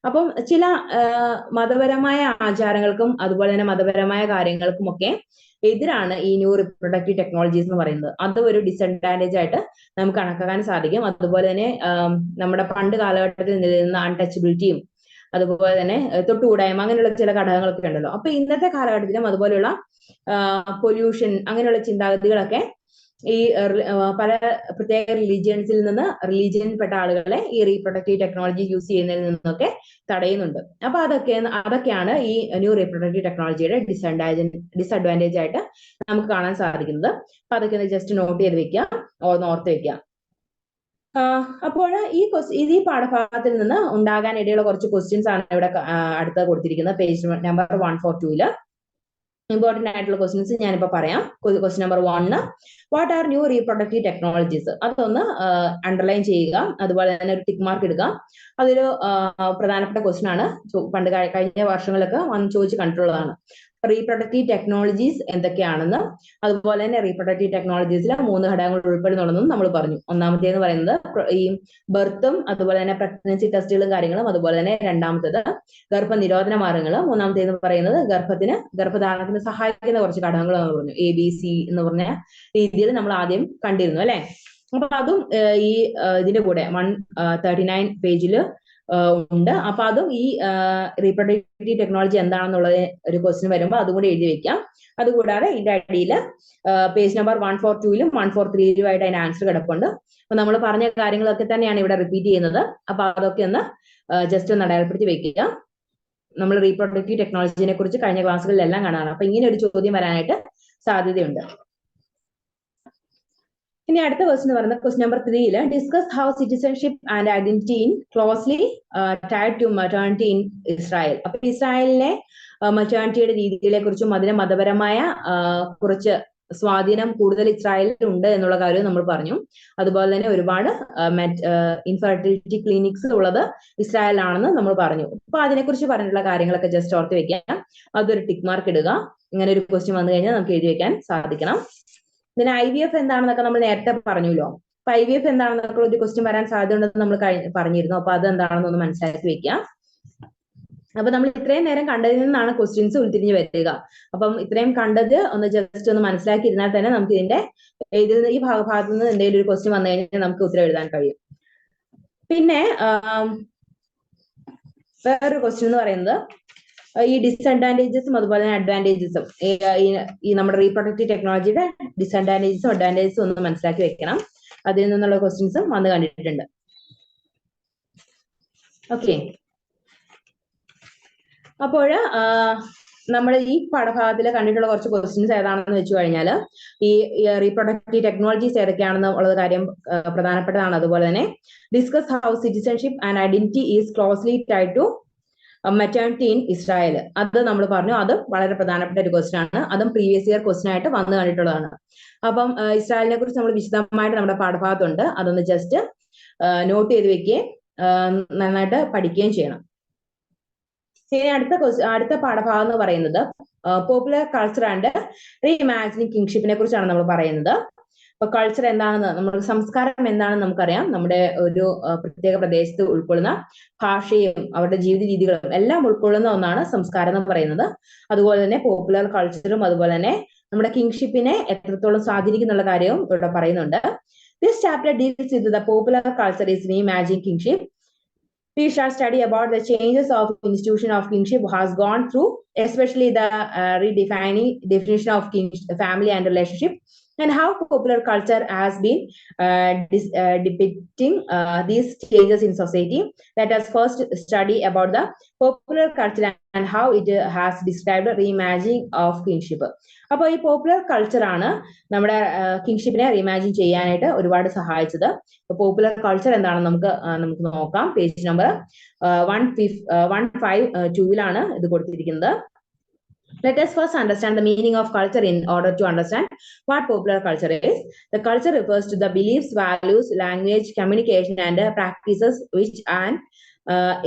അപ്പം ചില മതപരമായ ആചാരങ്ങൾക്കും അതുപോലെ തന്നെ മതപരമായ കാര്യങ്ങൾക്കും ഒക്കെ എതിരാണ് ഈ ന്യൂ റിപ്രൊഡക്റ്റീവ് ടെക്നോളജീസ് എന്ന് പറയുന്നത്. അത് ഒരു ഡിസഡ്വാൻറ്റേജ് ആയിട്ട് നമുക്ക് കണക്കാക്കാൻ സാധിക്കും. അതുപോലെ തന്നെ നമ്മുടെ പണ്ട് കാലഘട്ടത്തിൽ നിലനിന്ന അൺടച്ചബിലിറ്റിയും അതുപോലെ തന്നെ തൊട്ടുകൂടായ്മ അങ്ങനെയുള്ള ചില ഘടകങ്ങളൊക്കെ ഉണ്ടല്ലോ. അപ്പൊ ഇന്നത്തെ കാലഘട്ടത്തിലും അതുപോലെയുള്ള പൊല്യൂഷൻ അങ്ങനെയുള്ള ചിന്താഗതികളൊക്കെ ഈ പല പ്രത്യേക റിലീജിയനിൽപ്പെട്ട ആളുകളെ ഈ റീപ്രൊഡക്റ്റീവ് ടെക്നോളജി യൂസ് ചെയ്യുന്നതിൽ നിന്നൊക്കെ തടയുന്നുണ്ട്. അപ്പൊ അതൊക്കെയാണ് ഈ ന്യൂ റീപ്രൊഡക്റ്റീവ് ടെക്നോളജിയുടെ ഡിസഡ്വാൻറ്റേജ് ആയിട്ട് നമുക്ക് കാണാൻ സാധിക്കുന്നത്. അപ്പൊ അതൊക്കെ ജസ്റ്റ് നോട്ട് ചെയ്ത് വെക്കുക, ഓർത്ത് വെക്കുക. അപ്പോൾ ഈ പാഠഭാഗത്തിൽ നിന്ന് ഉണ്ടാകാൻ ഇടയുള്ള കുറച്ച് ക്വസ്റ്റ്യൻസ് ആണ് ഇവിടെ അടുത്ത് കൊടുത്തിരിക്കുന്നത്. പേജ് നമ്പർ 142 ഇമ്പോർട്ടന്റ് ആയിട്ടുള്ള ക്വസ്റ്റ്യൻസ് ഞാനിപ്പോ പറയാം. Question number 1, what are new reproductive technologies? അതൊന്ന് അണ്ടർലൈൻ ചെയ്യുക, അതുപോലെ തന്നെ ഒരു ടിക്ക് മാർക്ക് ഇടുക. അതൊരു പ്രധാനപ്പെട്ട ക്വസ്റ്റ്യൻ ആണ്. പണ്ട് കഴിഞ്ഞ വർഷങ്ങളിലൊക്കെ ചോദിച്ച് കണ്ടിട്ടുള്ളതാണ്. റീപ്രൊഡക്റ്റീവ് ടെക്നോളജീസ് എന്തൊക്കെയാണെന്ന്, അതുപോലെ തന്നെ റീപ്രൊഡക്റ്റീവ് ടെക്നോളജീസിലെ 3 ഘടകങ്ങൾ ഉൾപ്പെടുന്നുള്ളതും നമ്മൾ പറഞ്ഞു. ഒന്നാമത്തേന്ന് പറയുന്നത് ഈ ബർത്തും അതുപോലെ തന്നെ പ്രഗ്നൻസി ടെസ്റ്റുകളും കാര്യങ്ങളും, അതുപോലെ തന്നെ രണ്ടാമത്തേത് ഗർഭനിരോധന മാർഗങ്ങൾ, മൂന്നാമത്തേന്ന് പറയുന്നത് ഗർഭധാരണത്തിന് സഹായിക്കുന്ന കുറച്ച് ഘടകങ്ങൾ നമ്മൾ പറഞ്ഞു. ABC എന്ന് പറഞ്ഞ രീതിയിൽ നമ്മൾ ആദ്യം കണ്ടിരുന്നു അല്ലെ. അപ്പൊ അതും ഈ ഇതിന്റെ കൂടെ 139 പേജിൽ ഉണ്ട്. അപ്പൊ അതും ഈ റീപ്രൊഡക്റ്റീവ് ടെക്നോളജി എന്താണെന്നുള്ളത് ഒരു ക്വസ്റ്റ്യൻ വരുമ്പോൾ അതും കൂടി എഴുതി വെക്കാം. അതുകൂടാതെ ഇതിന്റെ അടിയിൽ പേജ് നമ്പർ 142 143 ആയിട്ട് അതിന്റെ ആൻസർ കിടപ്പുണ്ട്. അപ്പൊ നമ്മൾ പറഞ്ഞ കാര്യങ്ങളൊക്കെ തന്നെയാണ് ഇവിടെ റിപ്പീറ്റ് ചെയ്യുന്നത്. അപ്പൊ അതൊക്കെ ഒന്ന് ജസ്റ്റ് ഒന്ന് അടയാളപ്പെടുത്തി വെക്കുക. നമ്മൾ റീപ്രൊഡക്റ്റീവ് ടെക്നോളജിനെ കുറിച്ച് കഴിഞ്ഞ ക്ലാസ്സുകളിലെല്ലാം കാണാറ്. അപ്പൊ ഇങ്ങനെ ഒരു ചോദ്യം വരാനായിട്ട് സാധ്യതയുണ്ട്. ഇനി അടുത്ത ക്വസ്റ്റ്യൻ എന്ന് പറയുന്നത് question number 3 discuss how citizenship and identity in closely tied to maternity in Israel. അപ്പൊ ഇസ്രായേലിലെ മെറ്റേണിറ്റിയുടെ രീതികളെ കുറിച്ചും അതിന്റെ മതപരമായ കുറച്ച് സ്വാധീനം കൂടുതൽ ഇസ്രായേലിൽ ഉണ്ട് എന്നുള്ള കാര്യവും നമ്മൾ പറഞ്ഞു. അതുപോലെ തന്നെ ഒരുപാട് ഇൻഫെർട്ടിലിറ്റി ക്ലിനിക്സ് ഉള്ളത് ഇസ്രായേലിലാണെന്ന് നമ്മൾ പറഞ്ഞു. അപ്പൊ അതിനെക്കുറിച്ച് പറഞ്ഞിട്ടുള്ള കാര്യങ്ങളൊക്കെ ജസ്റ്റ് ഓർത്ത് വെക്കാം. അതൊരു ടിക്ക് മാർക്ക് ഇടുക. ഇങ്ങനെ ഒരു ക്വസ്റ്റ്യൻ വന്നു കഴിഞ്ഞാൽ നമുക്ക് എഴുതി വെക്കാൻ സാധിക്കണം. പിന്നെ IVF എന്താണെന്നൊക്കെ നമ്മൾ നേരത്തെ പറഞ്ഞല്ലോ. അപ്പൊ IVF എന്താണെന്നൊക്കെ ഒരു ക്വസ്റ്റ്യൻ വരാൻ സാധ്യത ഉണ്ടെന്ന് നമ്മൾ പറഞ്ഞിരുന്നു. അപ്പൊ അത് എന്താണെന്ന് ഒന്ന് മനസ്സിലാക്കി വെക്കാം. അപ്പൊ നമ്മൾ ഇത്രയും നേരം കണ്ടതിൽ നിന്നാണ് ക്വസ്റ്റ്യൻസ് ഉരുത്തിരിഞ്ഞ് വരിക. അപ്പം ഇത്രയും കണ്ടത് ഒന്ന് ജസ്റ്റ് ഒന്ന് മനസ്സിലാക്കി ഇരുന്നാൽ തന്നെ നമുക്ക് ഈ ഭാഗത്ത് നിന്ന് എന്തെങ്കിലും ഒരു ക്വസ്റ്റ്യൻ വന്നു കഴിഞ്ഞാൽ നമുക്ക് ഉത്തരം എഴുതാൻ കഴിയും. പിന്നെ വേറൊരു ക്വസ്റ്റ്യൻ എന്ന് പറയുന്നത് ഈ ഡിസഡ്വാൻറ്റേജസും അതുപോലെ തന്നെ അഡ്വാൻറ്റേജസും ഈ നമ്മുടെ റീപ്രൊഡക്റ്റീവ് ടെക്നോളജിയുടെ ഡിസഡ്വാൻറ്റേജസും അഡ്വാൻറ്റേജസും ഒന്ന് മനസ്സിലാക്കി വെക്കണം. അതിൽ നിന്നുള്ള ക്വസ്റ്റ്യൻസും വന്ന് കണ്ടിട്ടുണ്ട്. ഓക്കെ, അപ്പോൾ നമ്മൾ ഈ പാഠഭാഗത്തിൽ കണ്ടിട്ടുള്ള കുറച്ച് ക്വസ്റ്റ്യൻസ് ഏതാണെന്ന് വെച്ച് കഴിഞ്ഞാൽ ഈ റീപ്രൊഡക്റ്റീവ് ടെക്നോളജീസ് ഏതൊക്കെയാണെന്ന് ഉള്ളത് കാര്യം പ്രധാനപ്പെട്ടതാണ്. അതുപോലെ തന്നെ discuss how citizenship and identity is closely tied to maternity in Israel. അത് നമ്മൾ പറഞ്ഞു. അത് വളരെ പ്രധാനപ്പെട്ട ഒരു ക്വസ്റ്റ്യൻ ആണ്. അതും പ്രീവിയസ് ഇയർ ക്വസ്റ്റ്യൻ ആയിട്ട് വന്നു കണ്ടിട്ടുള്ളതാണ്. അപ്പം ഇസ്രായേലിനെ കുറിച്ച് നമ്മൾ വിശദമായിട്ട് നമ്മുടെ പാഠഭാഗത്തുണ്ട്. അതൊന്ന് ജസ്റ്റ് നോട്ട് ചെയ്ത് വെക്കുകയും നന്നായിട്ട് പഠിക്കുകയും ചെയ്യണം. ഇനി അടുത്ത പാഠഭാഗം എന്ന് പറയുന്നത് പോപ്പുലർ കൾച്ചർ ആൻഡ് റീഇമാജിനിങ് കിങ്ഷിപ്പിനെ കുറിച്ചാണ് നമ്മൾ പറയുന്നത്. ഇപ്പൊ കൾച്ചർ എന്താണെന്ന് നമുക്ക് സംസ്കാരം എന്താണെന്ന് നമുക്കറിയാം. നമ്മുടെ ഒരു പ്രത്യേക പ്രദേശത്ത് ഉൾക്കൊള്ളുന്ന ഭാഷയും അവരുടെ ജീവിത രീതികളും എല്ലാം ഉൾക്കൊള്ളുന്ന ഒന്നാണ് സംസ്കാരം എന്ന് പറയുന്നത്. അതുപോലെ തന്നെ പോപ്പുലർ കൾച്ചറും അതുപോലെ തന്നെ നമ്മുടെ കിങ്ഷിപ്പിനെ എത്രത്തോളം സ്വാധീനിക്കുന്നുള്ള കാര്യവും ഇവിടെ പറയുന്നുണ്ട്. This chapter deals with the popular culture is reimagining kingship. We shall study about the changes of institution of kingship has gone through, especially the redefining definition of family and relationship, and how popular culture has been depicting these changes in society. Let us first study about the popular culture and how it has described reimagining of kingship. അപ്പോൾ ഈ popular culture ആണ് നമ്മുടെ കിങ്ഷിപ്പിനെ reimagine ചെയ്യാനായിട്ട് ഒരുപാട് സഹായിച്ചത്. Popular culture എന്താണെന്ന് നമുക്ക് നോക്കാം. പേജ് നമ്പർ 152 ഇത് കൊടുത്തിരിക്കുന്നത്. Let us first understand the meaning of culture in order to understand what popular culture is. The culture refers to the beliefs, values, language, communication, and practices which an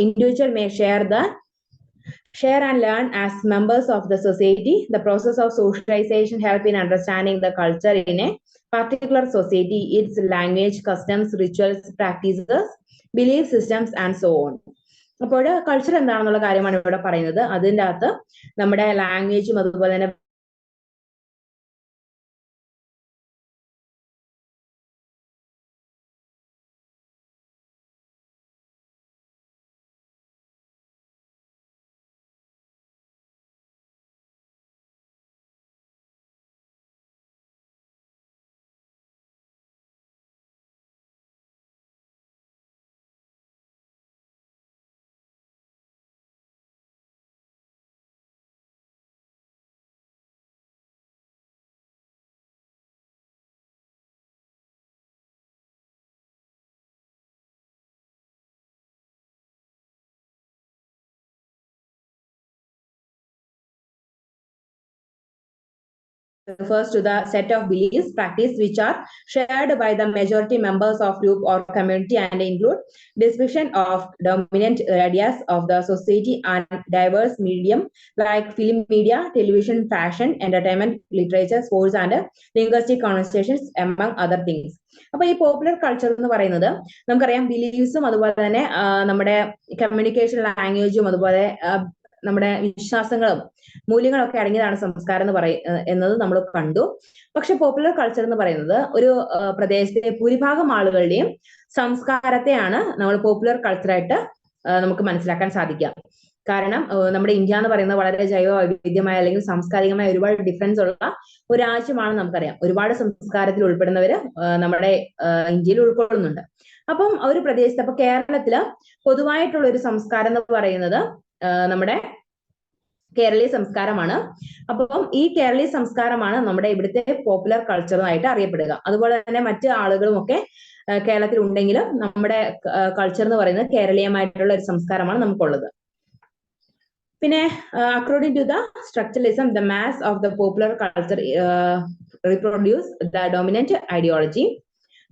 individual may share and learn as members of the society. The process of socialization helps in understanding the culture in a particular society, its language, customs, rituals, practices, belief systems, and so on. അപ്പോൾ culture എന്താണെന്നുള്ള കാര്യമാണ് ഇവിടെ പറയുന്നത്. അതിൻ്റെ അകത്ത് നമ്മുടെ ലാംഗ്വേജും അതുപോലെ തന്നെ refers to the set of beliefs, practices which are shared by the majority members of group or community and include description of dominant ideas of the society and diverse medium like film, media, television, fashion, entertainment, literature, sports and linguistic conversations among other things. അപ്പൊ ഈ popular culture എന്ന് പറയുന്നത് നമുക്കറിയാം ബിലീഫ്സും അതുപോലെ തന്നെ നമ്മുടെ communication ലാംഗ്വേജും അതുപോലെ നമ്മുടെ വിശ്വാസങ്ങളും മൂല്യങ്ങളൊക്കെ അടങ്ങിയതാണ് സംസ്കാരം എന്നത് നമ്മൾ കണ്ടു. പക്ഷെ പോപ്പുലർ കൾച്ചർ എന്ന് പറയുന്നത് ഒരു പ്രദേശത്തെ ഭൂരിഭാഗം ആളുകളുടെയും സംസ്കാരത്തെയാണ് നമ്മൾ പോപ്പുലർ കൾച്ചറായിട്ട് നമുക്ക് മനസ്സിലാക്കാൻ സാധിക്കുക. കാരണം നമ്മുടെ ഇന്ത്യ എന്ന് പറയുന്നത് വളരെ ജൈവ വൈവിധ്യമായ അല്ലെങ്കിൽ സാംസ്കാരികമായ ഒരുപാട് ഡിഫറൻസ് ഉള്ള ഒരു രാജ്യമാണ് നമുക്കറിയാം. ഒരുപാട് സംസ്കാരത്തിൽ ഉൾപ്പെടുന്നവര് നമ്മുടെ ഇന്ത്യയിൽ ഉൾക്കൊള്ളുന്നുണ്ട്. അപ്പം ഒരു പ്രദേശത്ത് അപ്പൊ കേരളത്തില് പൊതുവായിട്ടുള്ള ഒരു സംസ്കാരം എന്ന് പറയുന്നത് നമ്മുടെ കേരളീയ സംസ്കാരമാണ്. അപ്പം ഈ കേരളീയ സംസ്കാരമാണ് നമ്മുടെ ഇവിടുത്തെ പോപ്പുലർ കൾച്ചറുമായിട്ട് അറിയപ്പെടുക. അതുപോലെ തന്നെ മറ്റ് ആളുകളും ഒക്കെ കേരളത്തിൽ ഉണ്ടെങ്കിലും നമ്മുടെ കൾച്ചർ എന്ന് പറയുന്നത് കേരളീയമായിട്ടുള്ള ഒരു സംസ്കാരമാണ് നമുക്കുള്ളത്. പിന്നെ according to the structuralism the mass of the popular culture reproduce the dominant ideology.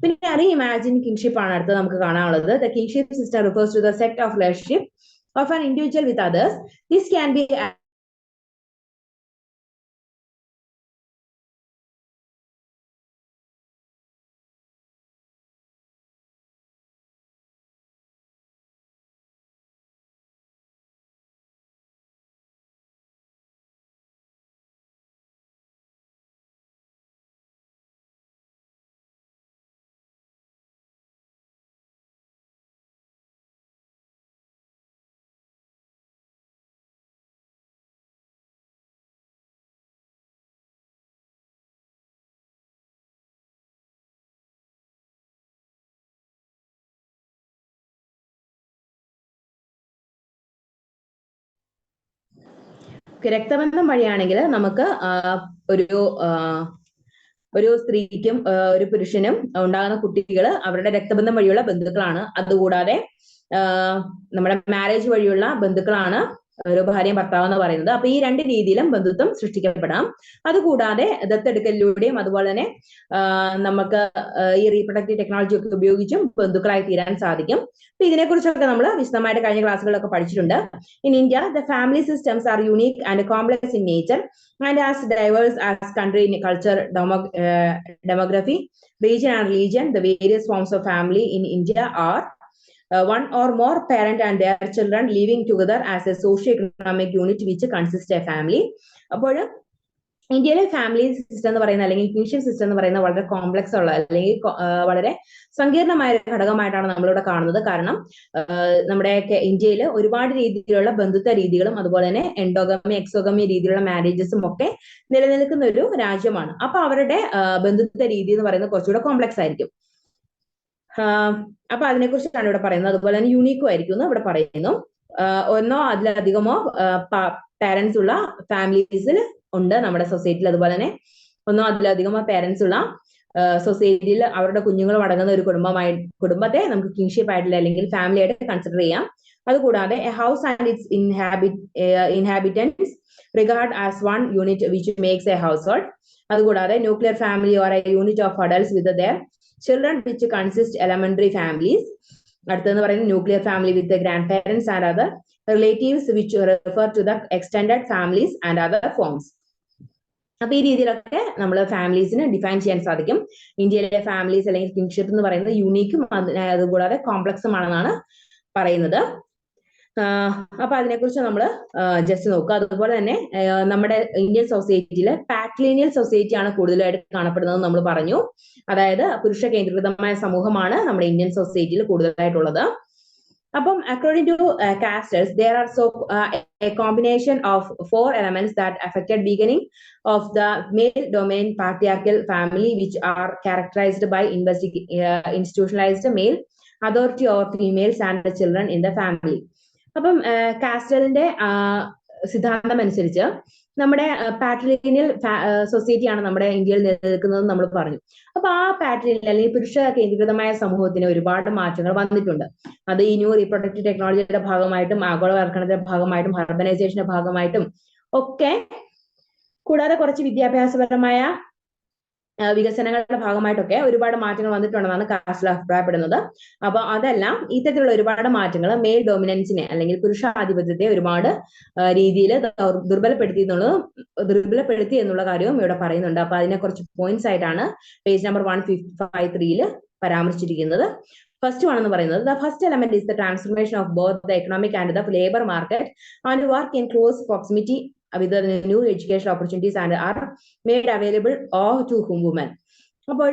പിന്നെ റീഇമാജിൻ കിങ്ഷിപ്പ് ആണ് അടുത്ത് നമുക്ക് കാണാനുള്ളത്. The kinship system refers to the set of relationship of an individual with others. This can be രക്തബന്ധം വഴിയാണെങ്കിൽ നമുക്ക് ഒരു സ്ത്രീക്കും ഒരു പുരുഷനും ഉണ്ടാകുന്ന കുട്ടികൾ അവരുടെ രക്തബന്ധം വഴിയുള്ള ബന്ധുക്കളാണ്. അതുകൂടാതെ നമ്മുടെ മാരേജ് വഴിയുള്ള ബന്ധുക്കളാണ് ഒരു ഭാര്യയും ഭർത്താവ് എന്ന് പറയുന്നത്. അപ്പൊ ഈ രണ്ട് രീതിയിലും ബന്ധുത്വം സൃഷ്ടിക്കപ്പെടാം. അതുകൂടാതെ ദത്തെടുക്കലിലൂടെയും അതുപോലെ തന്നെ നമുക്ക് ഈ റീപ്രൊഡക്റ്റീവ് ടെക്നോളജി ഒക്കെ ഉപയോഗിച്ചും ബന്ധുക്കളായി തീരാൻ സാധിക്കും. അപ്പൊ ഇതിനെക്കുറിച്ചൊക്കെ നമ്മൾ വിശദമായിട്ട് കഴിഞ്ഞ ക്ലാസ്സുകളൊക്കെ പഠിച്ചിട്ടുണ്ട്. In India the family systems are unique and complex in nature and as diverse as country in culture, demography, region and religion. The various forms of family in India are one or more parent and their children living together as a socio-economic unit which consists a family. അപ്പോൾ ഇന്ത്യയിലെ family system എന്ന് പറയുന്ന അല്ലെങ്കിൽ കിൻഷിൻ system എന്ന് പറയുന്ന വളരെ complex ഉള്ള അല്ലെങ്കിൽ വളരെ സങ്കീർണമായ ഒരു ഘടകമായിട്ടാണ് നമ്മളിവിടെ കാണുന്നത്. കാരണം നമ്മുടെ ഇന്ത്യയിൽ ഒരുപാട് രീതിയിലുള്ള ബന്ധുത്വ രീതികളും അതുപോലെ തന്നെ എൻഡോഗമി എക്സോഗമി രീതിയിലുള്ള മാരേജസും ഒക്കെ നിലനിൽക്കുന്ന ഒരു രാജ്യമാണ്. അപ്പൊ അവരുടെ ബന്ധുത്വ രീതി എന്ന് പറയുന്നത് കുറച്ചുകൂടെ കോംപ്ലക്സ് ആയിരിക്കും. അപ്പൊ അതിനെക്കുറിച്ചാണ് ഇവിടെ പറയുന്നത്. അതുപോലെ തന്നെ യുണീക്കും ആയിരിക്കും എന്ന് ഇവിടെ പറയുന്നു. ഒന്നോ അതിലധികമോ പാരന്റ്സ് ഉള്ള ഫാമിലീസിൽ ഉണ്ട് നമ്മുടെ സൊസൈറ്റിയിൽ. അതുപോലെ തന്നെ ഒന്നോ അതിലധികമോ പാരന്റ്സ് ഉള്ള സൊസൈറ്റിയിൽ അവരുടെ കുഞ്ഞുങ്ങളും അടങ്ങുന്ന ഒരു കുടുംബത്തെ നമുക്ക് കിങ്ഷിപ്പ് ആയിട്ടുള്ള അല്ലെങ്കിൽ ഫാമിലി ആയിട്ട് കൺസിഡർ ചെയ്യാം. അതുകൂടാതെ a house and its inhabitants regard as one unit which makes a household. അതുകൂടാതെ nuclear family or a unit of adults with their children which consist elementary families. അടുത്തെന്ന് പറയുന്നത് nuclear family with grandparents and other relatives which refer to the extended families and other forms. അപ്പൊ ഈ രീതിയിലൊക്കെ നമ്മൾ ഫാമിലീസിന് define ചെയ്യാൻ സാധിക്കും. ഇന്ത്യയിലെ families അല്ലെങ്കിൽ കിങ്ഷിപ്പ് എന്ന് പറയുന്നത് യൂണീക്കും അതുകൂടാതെ കോംപ്ലക്സും ആണെന്നാണ് പറയുന്നത്. അപ്പൊ അതിനെക്കുറിച്ച് നമ്മൾ ജസ്റ്റ് നോക്കുക. അതുപോലെ തന്നെ നമ്മുടെ ഇന്ത്യൻ സൊസൈറ്റിയിൽ പാട്രിലിനിയൽ സൊസൈറ്റി ആണ് കൂടുതലായിട്ട് കാണപ്പെടുന്നത് നമ്മൾ പറഞ്ഞു. അതായത് പുരുഷ കേന്ദ്രീകൃതമായ സമൂഹമാണ് നമ്മുടെ ഇന്ത്യൻ സൊസൈറ്റിയിൽ കൂടുതലായിട്ടുള്ളത്. അപ്പം according to casters there are a combination of 4 elements that affected beginning of the male domain patriarchal family which are characterized by institutionalized male authority over females and the children in the family. അപ്പം കാസ്റ്റലിന്റെ സിദ്ധാന്തം അനുസരിച്ച് നമ്മുടെ പാട്രിലിനിയൽ സൊസൈറ്റിയാണ് നമ്മുടെ ഇന്ത്യയിൽ നിലനിൽക്കുന്നത് നമ്മൾ പറഞ്ഞു. അപ്പൊ ആ പാട്രിലിനിയൽ അല്ലെങ്കിൽ പുരുഷ കേന്ദ്രീകൃതമായ സമൂഹത്തിന് ഒരുപാട് മാറ്റങ്ങൾ വന്നിട്ടുണ്ട്. അത് ഈ ന്യൂ റീപ്രൊഡക്റ്റീവ് ടെക്നോളജിയുടെ ഭാഗമായിട്ടും ആഗോളവൽക്കരണത്തിന്റെ ഭാഗമായിട്ടും അർബനൈസേഷന്റെ ഭാഗമായിട്ടും ഒക്കെ, കൂടാതെ കുറച്ച് വിദ്യാഭ്യാസപരമായ വികസനങ്ങളുടെ ഭാഗമായിട്ടൊക്കെ ഒരുപാട് മാറ്റങ്ങൾ വന്നിട്ടുണ്ടെന്നാണ് കാസ്റ്റൽ അഭിപ്രായപ്പെടുന്നത്. അപ്പൊ അതെല്ലാം ഇത്തരത്തിലുള്ള ഒരുപാട് മാറ്റങ്ങൾ മെയിൽ ഡോമിനൻസിനെ അല്ലെങ്കിൽ പുരുഷാധിപത്യത്തെ ഒരുപാട് രീതിയിൽ ദുർബലപ്പെടുത്തി എന്നുള്ള കാര്യവും ഇവിടെ പറയുന്നുണ്ട്. അപ്പൊ അതിനെ കുറച്ച് പോയിന്റ്സ് ആയിട്ടാണ് പേജ് നമ്പർ 153 പരാമർശിച്ചിരിക്കുന്നത്. ഫസ്റ്റ് വൺ എന്ന് പറയുന്നത് the first element is the transformation of both the economic and the labour market and work in close proximity with the new education opportunities and are made available all to women. അപ്പോൾ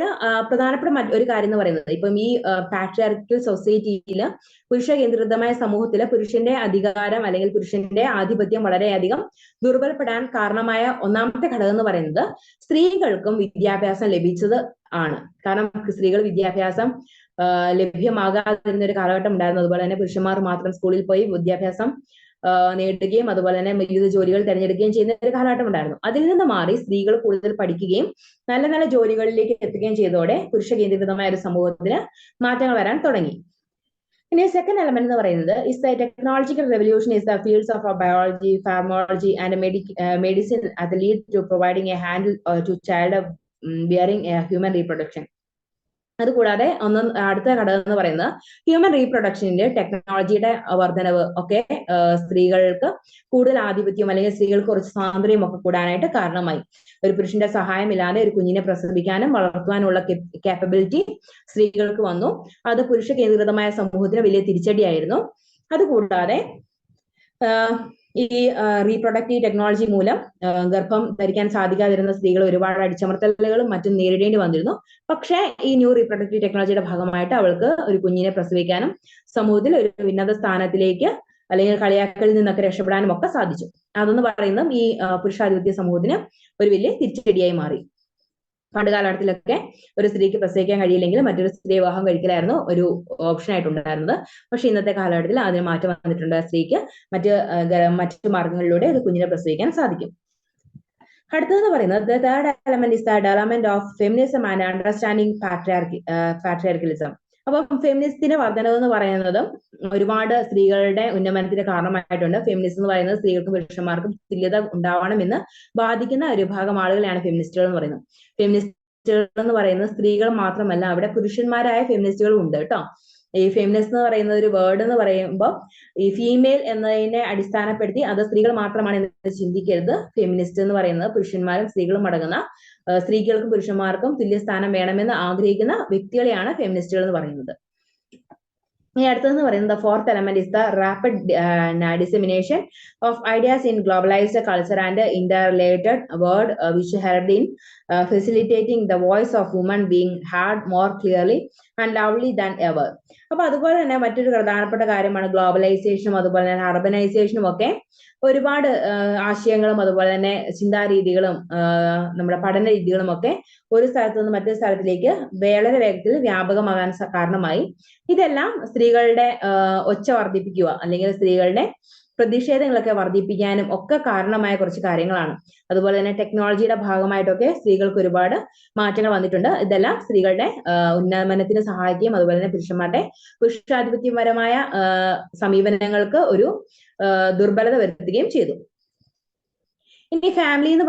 പ്രധാനപ്പെട്ട ഒരു കാര്യം എന്ന് പറയുന്നത് ഇപ്പം ഈ patriarchal സൊസൈറ്റിയിൽ പുരുഷ കേന്ദ്രീകൃതമായ സമൂഹത്തില് പുരുഷന്റെ അധികാരം അല്ലെങ്കിൽ പുരുഷന്റെ ആധിപത്യം വളരെയധികം ദുർബലപ്പെടാൻ കാരണമായ ഒന്നാമത്തെ ഘടകം എന്ന് പറയുന്നത് സ്ത്രീകൾക്കും വിദ്യാഭ്യാസം ലഭിച്ചത് ആണ്. കാരണം സ്ത്രീകൾ വിദ്യാഭ്യാസം ലഭ്യമാകാതിരുന്ന ഒരു കാലഘട്ടം ഉണ്ടായിരുന്നു. അതുപോലെ തന്നെ പുരുഷന്മാർ മാത്രം സ്കൂളിൽ പോയി വിദ്യാഭ്യാസം നേടുകയും അതുപോലെ തന്നെ വിവിധ ജോലികൾ തിരഞ്ഞെടുക്കുകയും ചെയ്യുന്ന ഒരു കാലഘട്ടം ഉണ്ടായിരുന്നു. അതിൽ നിന്ന് മാറി സ്ത്രീകൾ കൂടുതൽ പഠിക്കുകയും നല്ല നല്ല ജോലികളിലേക്ക് എത്തുകയും ചെയ്തതോടെ പുരുഷ കേന്ദ്രീകൃതമായ ഒരു സമൂഹത്തിന് മാറ്റങ്ങൾ വരാൻ തുടങ്ങി. ഇനി സെക്കൻഡ് എലമെന്റ് എന്ന് പറയുന്നത് is the technological revolution is the fields of biology, pharmacology and medicine അത് lead to providing a handle to child bearing a human reproduction. അതുകൂടാതെ അടുത്ത ഘടകം എന്ന് പറയുന്നത് ഹ്യൂമൻ റീപ്രൊഡക്ഷനിന്റെ ടെക്നോളജിയുടെ വർധനവ് ഒക്കെ സ്ത്രീകൾക്ക് കൂടുതൽ ആധിപത്യം അല്ലെങ്കിൽ സ്ത്രീകൾക്ക് കുറച്ച് സ്വാതന്ത്ര്യം ഒക്കെ കൂടാനായിട്ട് കാരണമായി. ഒരു പുരുഷന്റെ സഹായമില്ലാതെ ഒരു കുഞ്ഞിനെ പ്രസവിക്കാനും വളർത്തുവാനുള്ള കേപ്പബിലിറ്റി സ്ത്രീകൾക്ക് വന്നു. അത് പുരുഷ കേന്ദ്രീകൃതമായ സമൂഹത്തിന് വലിയ തിരിച്ചടിയായിരുന്നു. അതുകൂടാതെ ഈ റീപ്രൊഡക്റ്റീവ് ടെക്നോളജി മൂലം ഗർഭം ധരിക്കാൻ സാധിക്കാതിരുന്ന സ്ത്രീകൾ ഒരുപാട് അടിച്ചമർത്തലുകളും മറ്റും നേരിടേണ്ടി വന്നിരുന്നു. പക്ഷേ ഈ ന്യൂ റീപ്രൊഡക്റ്റീവ് ടെക്നോളജിയുടെ ഭാഗമായിട്ട് അവൾക്ക് ഒരു കുഞ്ഞിനെ പ്രസവിക്കാനും സമൂഹത്തിൽ ഒരു ഉന്നത സ്ഥാനത്തിലേക്ക് അല്ലെങ്കിൽ കളിയാക്കളിൽ നിന്നൊക്കെ രക്ഷപ്പെടാനും ഒക്കെ സാധിച്ചു. അതെന്ന് പറയുന്നത് ഈ പുരുഷാധിപത്യ സമൂഹത്തിന് ഒരു വലിയ തിരിച്ചടിയായി മാറി. പണ്ട് കാലഘട്ടത്തിലൊക്കെ ഒരു സ്ത്രീക്ക് പ്രസവിക്കാൻ കഴിയില്ലെങ്കിൽ മറ്റൊരു സ്ത്രീ വിവാഹം കഴിക്കലായിരുന്നു ഒരു ഓപ്ഷൻ ആയിട്ടുണ്ടായിരുന്നത്. പക്ഷെ ഇന്നത്തെ കാലഘട്ടത്തിൽ അതിന് മാറ്റം വന്നിട്ടുണ്ട്. സ്ത്രീക്ക് മറ്റു മാർഗങ്ങളിലൂടെ ഒരു കുഞ്ഞിനെ പ്രസവിക്കാൻ സാധിക്കും. അടുത്തതെന്ന് പറയുന്നത് third element is the development of feminism and understanding patriarchalism. അപ്പം ഫെമിനിസ്റ്റിന്റെ വർധനവ് എന്ന് പറയുന്നത് ഒരുപാട് സ്ത്രീകളുടെ ഉന്നമനത്തിന് കാരണമായിട്ടുണ്ട്. ഫെമിനിസ്റ്റ് എന്ന് പറയുന്നത് സ്ത്രീകൾക്കും പുരുഷന്മാർക്കും തുല്യത ഉണ്ടാവണമെന്ന് ബാധിക്കുന്ന ഒരു വിഭാഗം ആളുകളെയാണ് ഫെമിനിസ്റ്റുകൾ എന്ന് പറയുന്നത്. ഫെമിനിസ്റ്റുകൾ എന്ന് പറയുന്നത് സ്ത്രീകൾ മാത്രമല്ല, അവിടെ പുരുഷന്മാരായ ഫെമിനിസ്റ്റുകളും ഉണ്ട് കേട്ടോ. ഈ ഫെമിനിസ്റ്റ് എന്ന് പറയുന്ന ഒരു വേർഡ് എന്ന് പറയുമ്പോൾ ഈ ഫീമെയിൽ എന്നതിനെ അടിസ്ഥാനപ്പെടുത്തി അത് സ്ത്രീകൾ മാത്രമാണ് എന്ന് ചിന്തിക്കരുത്. ഫെമിനിസ്റ്റ് എന്ന് പറയുന്നത് പുരുഷന്മാരും സ്ത്രീകളും അടങ്ങുന്ന, സ്ത്രീകൾക്കും പുരുഷന്മാർക്കും തുല്യസ്ഥാനം വേണമെന്ന് ആഗ്രഹിക്കുന്ന വ്യക്തികളെയാണ് ഫെമിനിസ്റ്റുകൾ എന്ന് പറയുന്നത്. ഇനി അടുത്തതെന്ന് പറയുന്നത് fourth element is the rapid dissemination of ideas in globalised culture and interrelated world which helped in facilitating the voice of women being heard more clearly and ലവ്ലി ദാൻ എവർ. അപ്പൊ അതുപോലെ തന്നെ മറ്റൊരു പ്രധാനപ്പെട്ട കാര്യമാണ് ഗ്ലോബലൈസേഷനും അതുപോലെ തന്നെ അർബനൈസേഷനും ഒക്കെ ഒരുപാട് ആശയങ്ങളും അതുപോലെ തന്നെ ചിന്താരീതികളും നമ്മുടെ പഠന രീതികളും ഒക്കെ ഒരു സ്ഥലത്ത് നിന്ന് മറ്റൊരു സ്ഥലത്തിലേക്ക് വളരെ വേഗത്തിൽ വ്യാപകമാകാൻ കാരണമായി. ഇതെല്ലാം സ്ത്രീകളുടെ ഒച്ച വർദ്ധിപ്പിക്കുക അല്ലെങ്കിൽ സ്ത്രീകളുടെ പ്രതിഷേധങ്ങളൊക്കെ വർദ്ധിപ്പിക്കാനും ഒക്കെ കാരണമായ കുറച്ച് കാര്യങ്ങളാണ്. അതുപോലെ തന്നെ ടെക്നോളജിയുടെ ഭാഗമായിട്ടൊക്കെ സ്ത്രീകൾക്ക് ഒരുപാട് മാറ്റങ്ങൾ വന്നിട്ടുണ്ട്. ഇതെല്ലാം സ്ത്രീകളുടെ ഉന്നമനത്തിന് സഹായിക്കുകയും അതുപോലെ തന്നെ പുരുഷാധിപത്യപരമായ സമീപനങ്ങൾക്ക് ഒരു ദുർബലത വരുത്തുകയും ചെയ്തു. ഇനി ഫാമിലി എന്ന്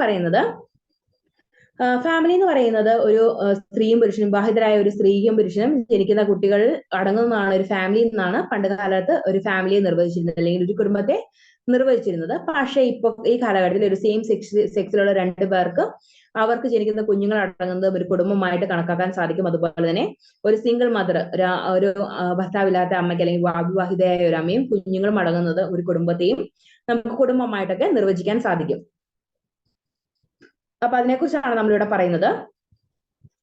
പറയുന്നത് ഒരു സ്ത്രീയും പുരുഷനും, വിവാഹിതരായ ഒരു സ്ത്രീയും പുരുഷനും ജനിക്കുന്ന കുട്ടികൾ അടങ്ങുന്നതാണ് ഒരു ഫാമിലി എന്നാണ് പണ്ട് കാലത്ത് ഒരു ഫാമിലിയെ നിർവചിച്ചിരുന്നത് അല്ലെങ്കിൽ ഒരു കുടുംബത്തെ നിർവചിച്ചിരുന്നത്. പക്ഷേ ഇപ്പൊ ഈ കാലഘട്ടത്തിൽ ഒരു സെയിം സെക്സിലുള്ള രണ്ടു പേർക്ക് അവർക്ക് ജനിക്കുന്ന കുഞ്ഞുങ്ങൾ അടങ്ങുന്നത് ഒരു കുടുംബമായിട്ട് കണക്കാക്കാൻ സാധിക്കും. അതുപോലെ തന്നെ ഒരു സിംഗിൾ മദർ, ഒരു ഭർത്താവില്ലാത്ത അമ്മയ്ക്ക് അല്ലെങ്കിൽ അവിവാഹിതയായ ഒരു അമ്മയും കുഞ്ഞുങ്ങളും അടങ്ങുന്നത് ഒരു കുടുംബത്തെയും നമുക്ക് കുടുംബമായിട്ടൊക്കെ നിർവചിക്കാൻ സാധിക്കും. അപ്പൊ അതിനെക്കുറിച്ചാണ് നമ്മളിവിടെ പറയുന്നത്.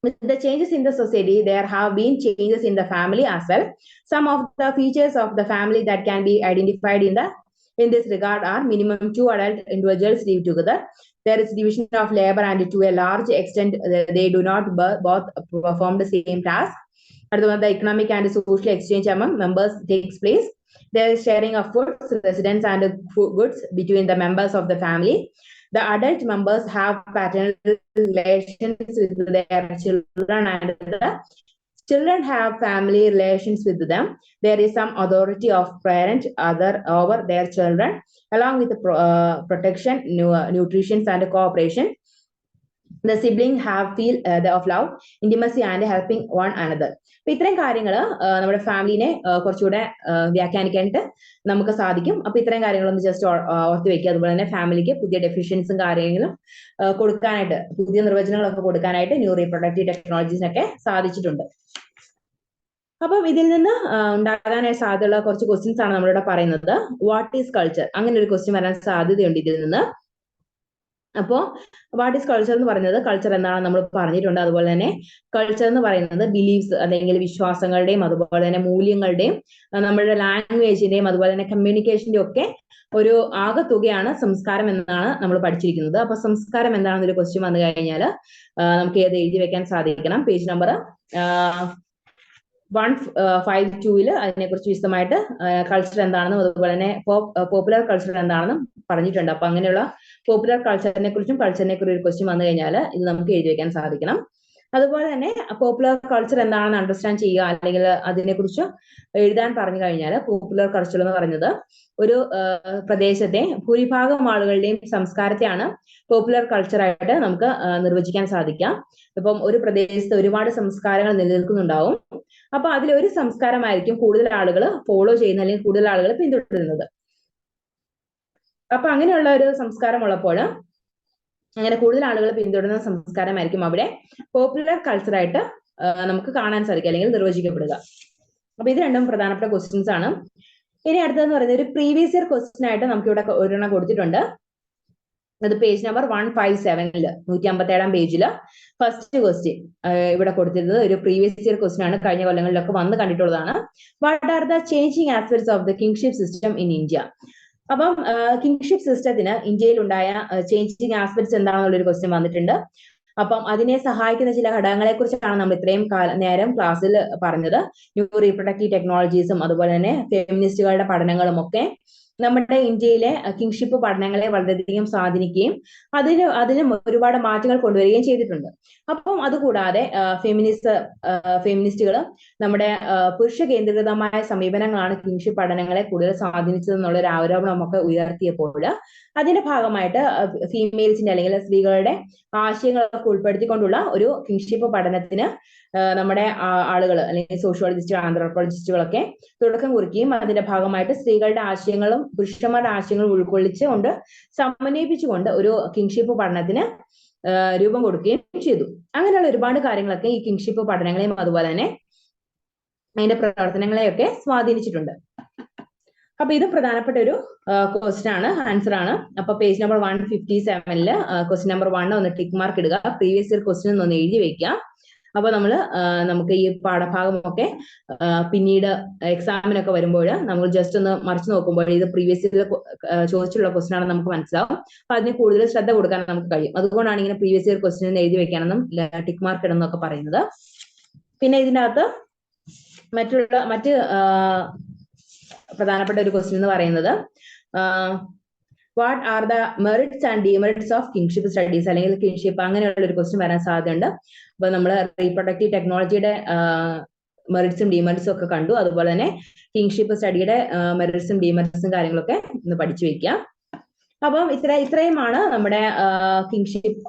With the changes in the society, there have been changes in the family as well. Some of the features of the family that can be identified in this regard are minimum 2 adult individuals live together. There is division of labor and to a large extent they do not both perform the same task. The economic and social exchange among members takes place. There is sharing of foods, residence and goods between the members of the family. The adult members have paternal relations with their children and the children have family relations with them. There is some authority of parent over their children along with protection, nutrition and cooperation. The siblings have feel of love, intimacy and helping one another. അപ്പൊ ഇത്രയും കാര്യങ്ങൾ നമ്മുടെ ഫാമിലിനെ കുറച്ചുകൂടെ വ്യാഖ്യാനിക്കാനായിട്ട് നമുക്ക് സാധിക്കും. അപ്പൊ ഇത്രയും കാര്യങ്ങളൊന്ന് ജസ്റ്റ് ഓർത്ത് വെക്കുക. അതുപോലെ തന്നെ ഫാമിലിക്ക് പുതിയ ഡെഫിഷ്യൻസും കാര്യങ്ങളും കൊടുക്കാനായിട്ട്, പുതിയ നിർവചനങ്ങളൊക്കെ കൊടുക്കാനായിട്ട് ന്യൂ റീപ്രൊഡക്റ്റീവ് ടെക്നോളജീസിനൊക്കെ സാധിച്ചിട്ടുണ്ട്. അപ്പം ഇതിൽ നിന്ന് ഉണ്ടാകാനായിട്ട് സാധ്യതയുള്ള കുറച്ച് ക്വസ്റ്റ്യൻസ് ആണ് നമ്മളിവിടെ പറയുന്നത്. What is culture? അങ്ങനെ ഒരു ക്വസ്റ്റ്യൻ വരാൻ സാധ്യതയുണ്ട് ഇതിൽ നിന്ന്. അപ്പോ വാട്ട് ഈസ് കൾച്ചർ എന്ന് പറയുന്നത്, കൾച്ചർ എന്താണെന്ന് നമ്മൾ പറഞ്ഞിട്ടുണ്ട്. അതുപോലെ തന്നെ കൾച്ചർ എന്ന് പറയുന്നത് ബിലീഫ്സ് അല്ലെങ്കിൽ വിശ്വാസങ്ങളുടെയും അതുപോലെ തന്നെ മൂല്യങ്ങളുടെയും നമ്മളുടെ ലാംഗ്വേജിന്റെയും അതുപോലെ തന്നെ കമ്മ്യൂണിക്കേഷന്റെയും ഒക്കെ ഒരു ആകെത്തുകയാണ് സംസ്കാരം എന്നാണ് നമ്മൾ പഠിച്ചിരിക്കുന്നത്. അപ്പൊ സംസ്കാരം എന്താണെന്നൊരു ക്വസ്റ്റ്യൻ വന്നു കഴിഞ്ഞാൽ നമുക്ക് ഏത് എഴുതി വെക്കാൻ സാധിക്കണം? പേജ് നമ്പർ 152 അതിനെക്കുറിച്ച് വിശദമായിട്ട് കൾച്ചർ എന്താണെന്നും അതുപോലെ തന്നെ പോപ്പുലർ കൾച്ചർ എന്താണെന്നും പറഞ്ഞിട്ടുണ്ട്. അപ്പൊ അങ്ങനെയുള്ള പോപ്പുലർ കൾച്ചറിനെ കുറിച്ചും ഒരു ക്വസ്റ്റ്യൻ വന്നു കഴിഞ്ഞാൽ ഇത് നമുക്ക് എഴുതി വെക്കാൻ സാധിക്കണം. അതുപോലെ തന്നെ പോപ്പുലർ കൾച്ചർ എന്താണെന്ന് അണ്ടർസ്റ്റാൻഡ് ചെയ്യുക അല്ലെങ്കിൽ അതിനെക്കുറിച്ച് എഴുതാൻ പറഞ്ഞു കഴിഞ്ഞാൽ പോപ്പുലർ കൾച്ചർ എന്ന് പറയുന്നത് ഒരു പ്രദേശത്തെ ഭൂരിഭാഗം ആളുകളുടെയും സംസ്കാരത്തെയാണ് പോപ്പുലർ കൾച്ചറായിട്ട് നമുക്ക് നിർവചിക്കാൻ സാധിക്കാം. ഇപ്പം ഒരു പ്രദേശത്ത് ഒരുപാട് സംസ്കാരങ്ങൾ നിലനിൽക്കുന്നുണ്ടാവും. അപ്പൊ അതിലൊരു സംസ്കാരമായിരിക്കും കൂടുതൽ ആളുകൾ ഫോളോ ചെയ്യുന്നത് അല്ലെങ്കിൽ കൂടുതൽ ആളുകൾ പിന്തുടരുന്നത്. അപ്പൊ അങ്ങനെയുള്ള ഒരു സംസ്കാരം ഉള്ളപ്പോൾ, അങ്ങനെ കൂടുതൽ ആളുകൾ പിന്തുടരുന്ന സംസ്കാരമായിരിക്കും അവിടെ പോപ്പുലർ കൾച്ചറായിട്ട് നമുക്ക് കാണാൻ സാധിക്കുക അല്ലെങ്കിൽ നിർവചിക്കപ്പെടുക. അപ്പൊ ഇത് രണ്ടും പ്രധാനപ്പെട്ട ക്വസ്റ്റ്യൻസ് ആണ്. ഇനി അടുത്തതെന്ന് പറയുന്നത് ഒരു പ്രീവിയസ് ഇയർ ക്വസ്റ്റ്യൻ ആയിട്ട് നമുക്ക് ഇവിടെ ഒരെണ്ണം കൊടുത്തിട്ടുണ്ട്. അത് പേജ് നമ്പർ 157 157 പേജില് ഫസ്റ്റ് ക്വസ്റ്റ്യൻ ഇവിടെ കൊടുത്തിരുന്നത് ഒരു പ്രീവിയസ് ഇയർ ക്വസ്റ്റ്യൻ ആണ്. കഴിഞ്ഞ കൊല്ലങ്ങളിലൊക്കെ വന്ന് കണ്ടിട്ടുള്ളതാണ്. What are the changing aspects of the kinship system in India? അപ്പം കിങ്ഷിപ്പ് സിസ്റ്റത്തിന് ഇന്ത്യയിൽ ഉണ്ടായ ചേഞ്ചിങ് ആസ്പെക്ട്സ് എന്താണെന്നുള്ളൊരു ക്വസ്റ്റ്യൻ വന്നിട്ടുണ്ട്. അപ്പം അതിനെ സഹായിക്കുന്ന ചില ഘടകങ്ങളെ കുറിച്ചാണ് നമ്മൾ ഇത്രയും നേരം ക്ലാസ്സിൽ പറഞ്ഞത്. ന്യൂ റീപ്രൊഡക്റ്റീവ് ടെക്നോളജീസും അതുപോലെ തന്നെ ഫെമിനിസ്റ്റുകളുടെ പഠനങ്ങളും ഒക്കെ നമ്മുടെ ഇന്ത്യയിലെ കിങ്ഷിപ്പ് പഠനങ്ങളെ വളരെയധികം സ്വാധീനിക്കുകയും അതിന് ഒരുപാട് മാറ്റങ്ങൾ കൊണ്ടുവരികയും ചെയ്തിട്ടുണ്ട്. അപ്പം അതുകൂടാതെ ഫെമിനിസ്റ്റുകൾ നമ്മുടെ പുരുഷ കേന്ദ്രീകൃതമായ സമീപനങ്ങളാണ് കിങ്ഷിപ്പ് പഠനങ്ങളെ കൂടുതൽ സ്വാധീനിച്ചതെന്നുള്ള ഒരു ആരോപണമൊക്കെ ഉയർത്തിയപ്പോൾ അതിന്റെ ഭാഗമായിട്ട് ഫീമെയിൽസിന്റെ അല്ലെങ്കിൽ സ്ത്രീകളുടെ ആശയങ്ങളൊക്കെ ഉൾപ്പെടുത്തിക്കൊണ്ടുള്ള ഒരു കിങ്ഷിപ്പ് പഠനത്തിന് നമ്മുടെ ആളുകൾ അല്ലെങ്കിൽ സോഷ്യോളജിസ്റ്റുകൾ ആന്ത്രോപോളജിസ്റ്റുകളൊക്കെ തുടക്കം കുറിക്കുകയും അതിന്റെ ഭാഗമായിട്ട് സ്ത്രീകളുടെ ആശയങ്ങളും പുരുഷന്മാരുടെ ആശയങ്ങളും ഉൾക്കൊള്ളിച്ചുകൊണ്ട് സമന്വയിപ്പിച്ചുകൊണ്ട് ഒരു കിങ്ഷിപ്പ് പഠനത്തിന് രൂപം കൊടുക്കുകയും ചെയ്തു. അങ്ങനെയുള്ള ഒരുപാട് കാര്യങ്ങളൊക്കെ ഈ കിങ്ഷിപ്പ് പഠനങ്ങളെയും അതുപോലെ തന്നെ അതിന്റെ പ്രവർത്തനങ്ങളെയൊക്കെ സ്വാധീനിച്ചിട്ടുണ്ട്. അപ്പൊ ഇത് പ്രധാനപ്പെട്ട ഒരു ക്വസ്റ്റ്യൻ ആണ്, ആൻസർ ആണ്. അപ്പൊ പേജ് നമ്പർ 157 ക്വസ്റ്റ്യൻ നമ്പർ 1 ഒന്ന് ടിക്ക് മാർക്ക് ഇടുക, പ്രീവിയസ് ഇയർ ക്വസ്റ്റ്യൻ ഒന്ന് എഴുതി വെക്കുക. അപ്പൊ നമുക്ക് ഈ പാഠഭാഗമൊക്കെ പിന്നീട് എക്സാമിനൊക്കെ വരുമ്പോൾ നമ്മൾ ജസ്റ്റ് ഒന്ന് മറിച്ച് നോക്കുമ്പോൾ ഇത് പ്രീവിയസ് ഇയർ ചോദിച്ചിട്ടുള്ള ക്വസ്റ്റ്യൻ ആണെന്ന് നമുക്ക് മനസ്സിലാവും. അപ്പൊ അതിന് കൂടുതൽ ശ്രദ്ധ കൊടുക്കാൻ നമുക്ക് കഴിയും. അതുകൊണ്ടാണ് ഇങ്ങനെ പ്രീവിയസ് ഇയർ ക്വസ്റ്റ്യൻ എഴുതി വെക്കാനെന്നും ടിക്ക് മാർക്ക് ഇടുന്നൊക്കെ പറയുന്നത്. പിന്നെ ഇതിനകത്ത് മറ്റ് പ്രധാനപ്പെട്ട ഒരു ക്വസ്റ്റ്യൻ എന്ന് പറയുന്നത് what are the merits and demerits of kingship studies, അല്ലെങ്കിൽ കിങ്ഷിപ്പ്, അങ്ങനെയുള്ള ഒരു ക്വസ്റ്റ്യൻ വരാൻ സാധ്യതയുണ്ട്. അപ്പൊ നമ്മൾ റീപ്രൊഡക്റ്റീവ് ടെക്നോളജിയുടെ മെറിറ്റ്സും ഡിമെറിറ്റ്സും ഒക്കെ കണ്ടു. അതുപോലെ തന്നെ കിങ്ഷിപ്പ് സ്റ്റഡിയുടെ മെറിറ്റ്സും ഡിമെറിറ്റ്സും കാര്യങ്ങളൊക്കെ ഒന്ന് പഠിച്ചു വെക്കുക. അപ്പം ഇത്രയുമാണ് നമ്മുടെ കിങ്ഷിപ്പ്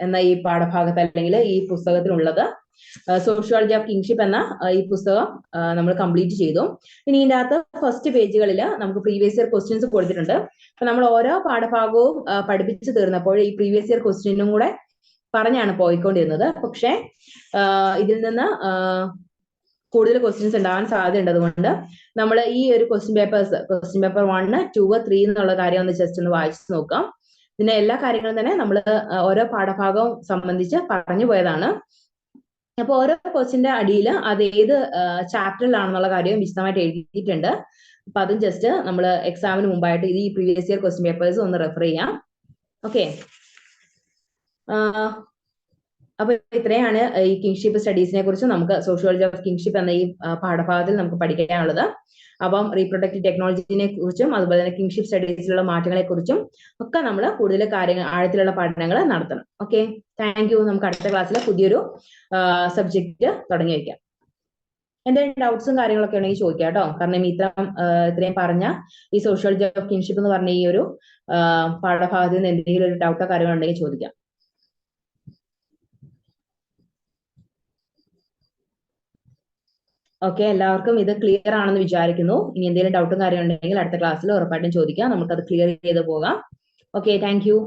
എന്ന ഈ പാഠഭാഗത്ത് അല്ലെങ്കിൽ ഈ പുസ്തകത്തിലുള്ളത്. സോഷ്യോളജി ഓഫ് കിങ്ഷിപ്പ് എന്ന ഈ പുസ്തകം നമ്മൾ കംപ്ലീറ്റ് ചെയ്തു. ഇനി ഇതിന്റെ അകത്ത് ഫസ്റ്റ് പേജുകളിൽ നമുക്ക് പ്രീവിയസ് ഇയർ ക്വസ്റ്റ്യൻസ് കൊടുത്തിട്ടുണ്ട്. അപ്പൊ നമ്മൾ ഓരോ പാഠഭാഗവും പഠിപ്പിച്ചു തീർന്നപ്പോൾ ഈ പ്രീവിയസ് ഇയർ ക്വസ്റ്റ്യനും കൂടെ പറഞ്ഞാണ് പോയിക്കൊണ്ടിരുന്നത്. പക്ഷെ ഇതിൽ നിന്ന് കൂടുതൽ ക്വസ്റ്റ്യൻസ് ഉണ്ടാകാൻ സാധ്യതയുണ്ട്. അതുകൊണ്ട് നമ്മൾ ഈ ഒരു ക്വസ്റ്റ്യൻ പേപ്പർ 1, 2, 3 എന്നുള്ള കാര്യം ഒന്ന് ജസ്റ്റ് ഒന്ന് വായിച്ചു നോക്കാം. ഇതിന്റെ എല്ലാ കാര്യങ്ങളും തന്നെ നമ്മൾ ഓരോ പാഠഭാഗവും സംബന്ധിച്ച് പറഞ്ഞു പോയതാണ്. അപ്പൊ ഓരോ ക്വസ്റ്റ്യന്റെ അടിയിൽ അത് ഏത് ചാപ്റ്ററിലാണെന്നുള്ള കാര്യവും വിശദമായിട്ട് എഴുതിയിട്ടുണ്ട്. അപ്പൊ അതും ജസ്റ്റ് നമ്മൾ എക്സാമിന് മുമ്പായിട്ട് ഈ പ്രീവിയസ് ഇയർ ക്വസ്റ്റ്യൻ പേപ്പേഴ്സ് ഒന്ന് റെഫർ ചെയ്യാം. ഓക്കെ, അപ്പൊ ഇത്രയാണ് ഈ കിങ്ഷിപ്പ് സ്റ്റഡീസിനെ കുറിച്ച് നമുക്ക് സോഷ്യോളജി ഓഫ് കിങ്ഷിപ്പ് എന്ന ഈ പാഠഭാഗത്തിൽ നമുക്ക് പഠിക്കാനുള്ളത്. അപ്പം റീപ്രൊഡക്റ്റീവ് ടെക്നോളജിനെ കുറിച്ചും അതുപോലെ തന്നെ കിങ്ഷിപ്പ് സ്റ്റഡീസിലുള്ള മാറ്റങ്ങളെ കുറിച്ചും ഒക്കെ നമ്മൾ കൂടുതൽ ആഴത്തിലുള്ള പഠനങ്ങൾ നടത്തണം. Okay, thank you. നമുക്ക് അടുത്ത ക്ലാസ്സിൽ പുതിയൊരു സബ്ജക്റ്റ് തുടങ്ങി വയ്ക്കാം. എന്തെങ്കിലും ഡൗട്ട്സും കാര്യങ്ങളൊക്കെ ഉണ്ടെങ്കിൽ ചോദിക്കാം കേട്ടോ. കാരണം ഇത്രയും പറഞ്ഞ ഈ സോഷ്യോളജി ഓഫ് കിങ്ഷിപ്പ് എന്ന് പറഞ്ഞ ഈ ഒരു പാഠഭാഗത്തിൽ നിന്ന് എന്തെങ്കിലും ഒരു ഡൗട്ടോ കാര്യങ്ങളോ ഉണ്ടെങ്കിൽ ചോദിക്കാം. ഓക്കെ, എല്ലാവർക്കും ഇത് ക്ലിയർ ആണെന്ന് വിചാരിക്കുന്നു. ഇനി എന്തെങ്കിലും ഡൗട്ടും കാര്യം ഉണ്ടെങ്കിൽ അടുത്ത ക്ലാസ്സിൽ ഉറപ്പായിട്ടും ചോദിക്കാം. നമുക്കത് ക്ലിയർ ചെയ്ത് പോകാം. Okay, thank you.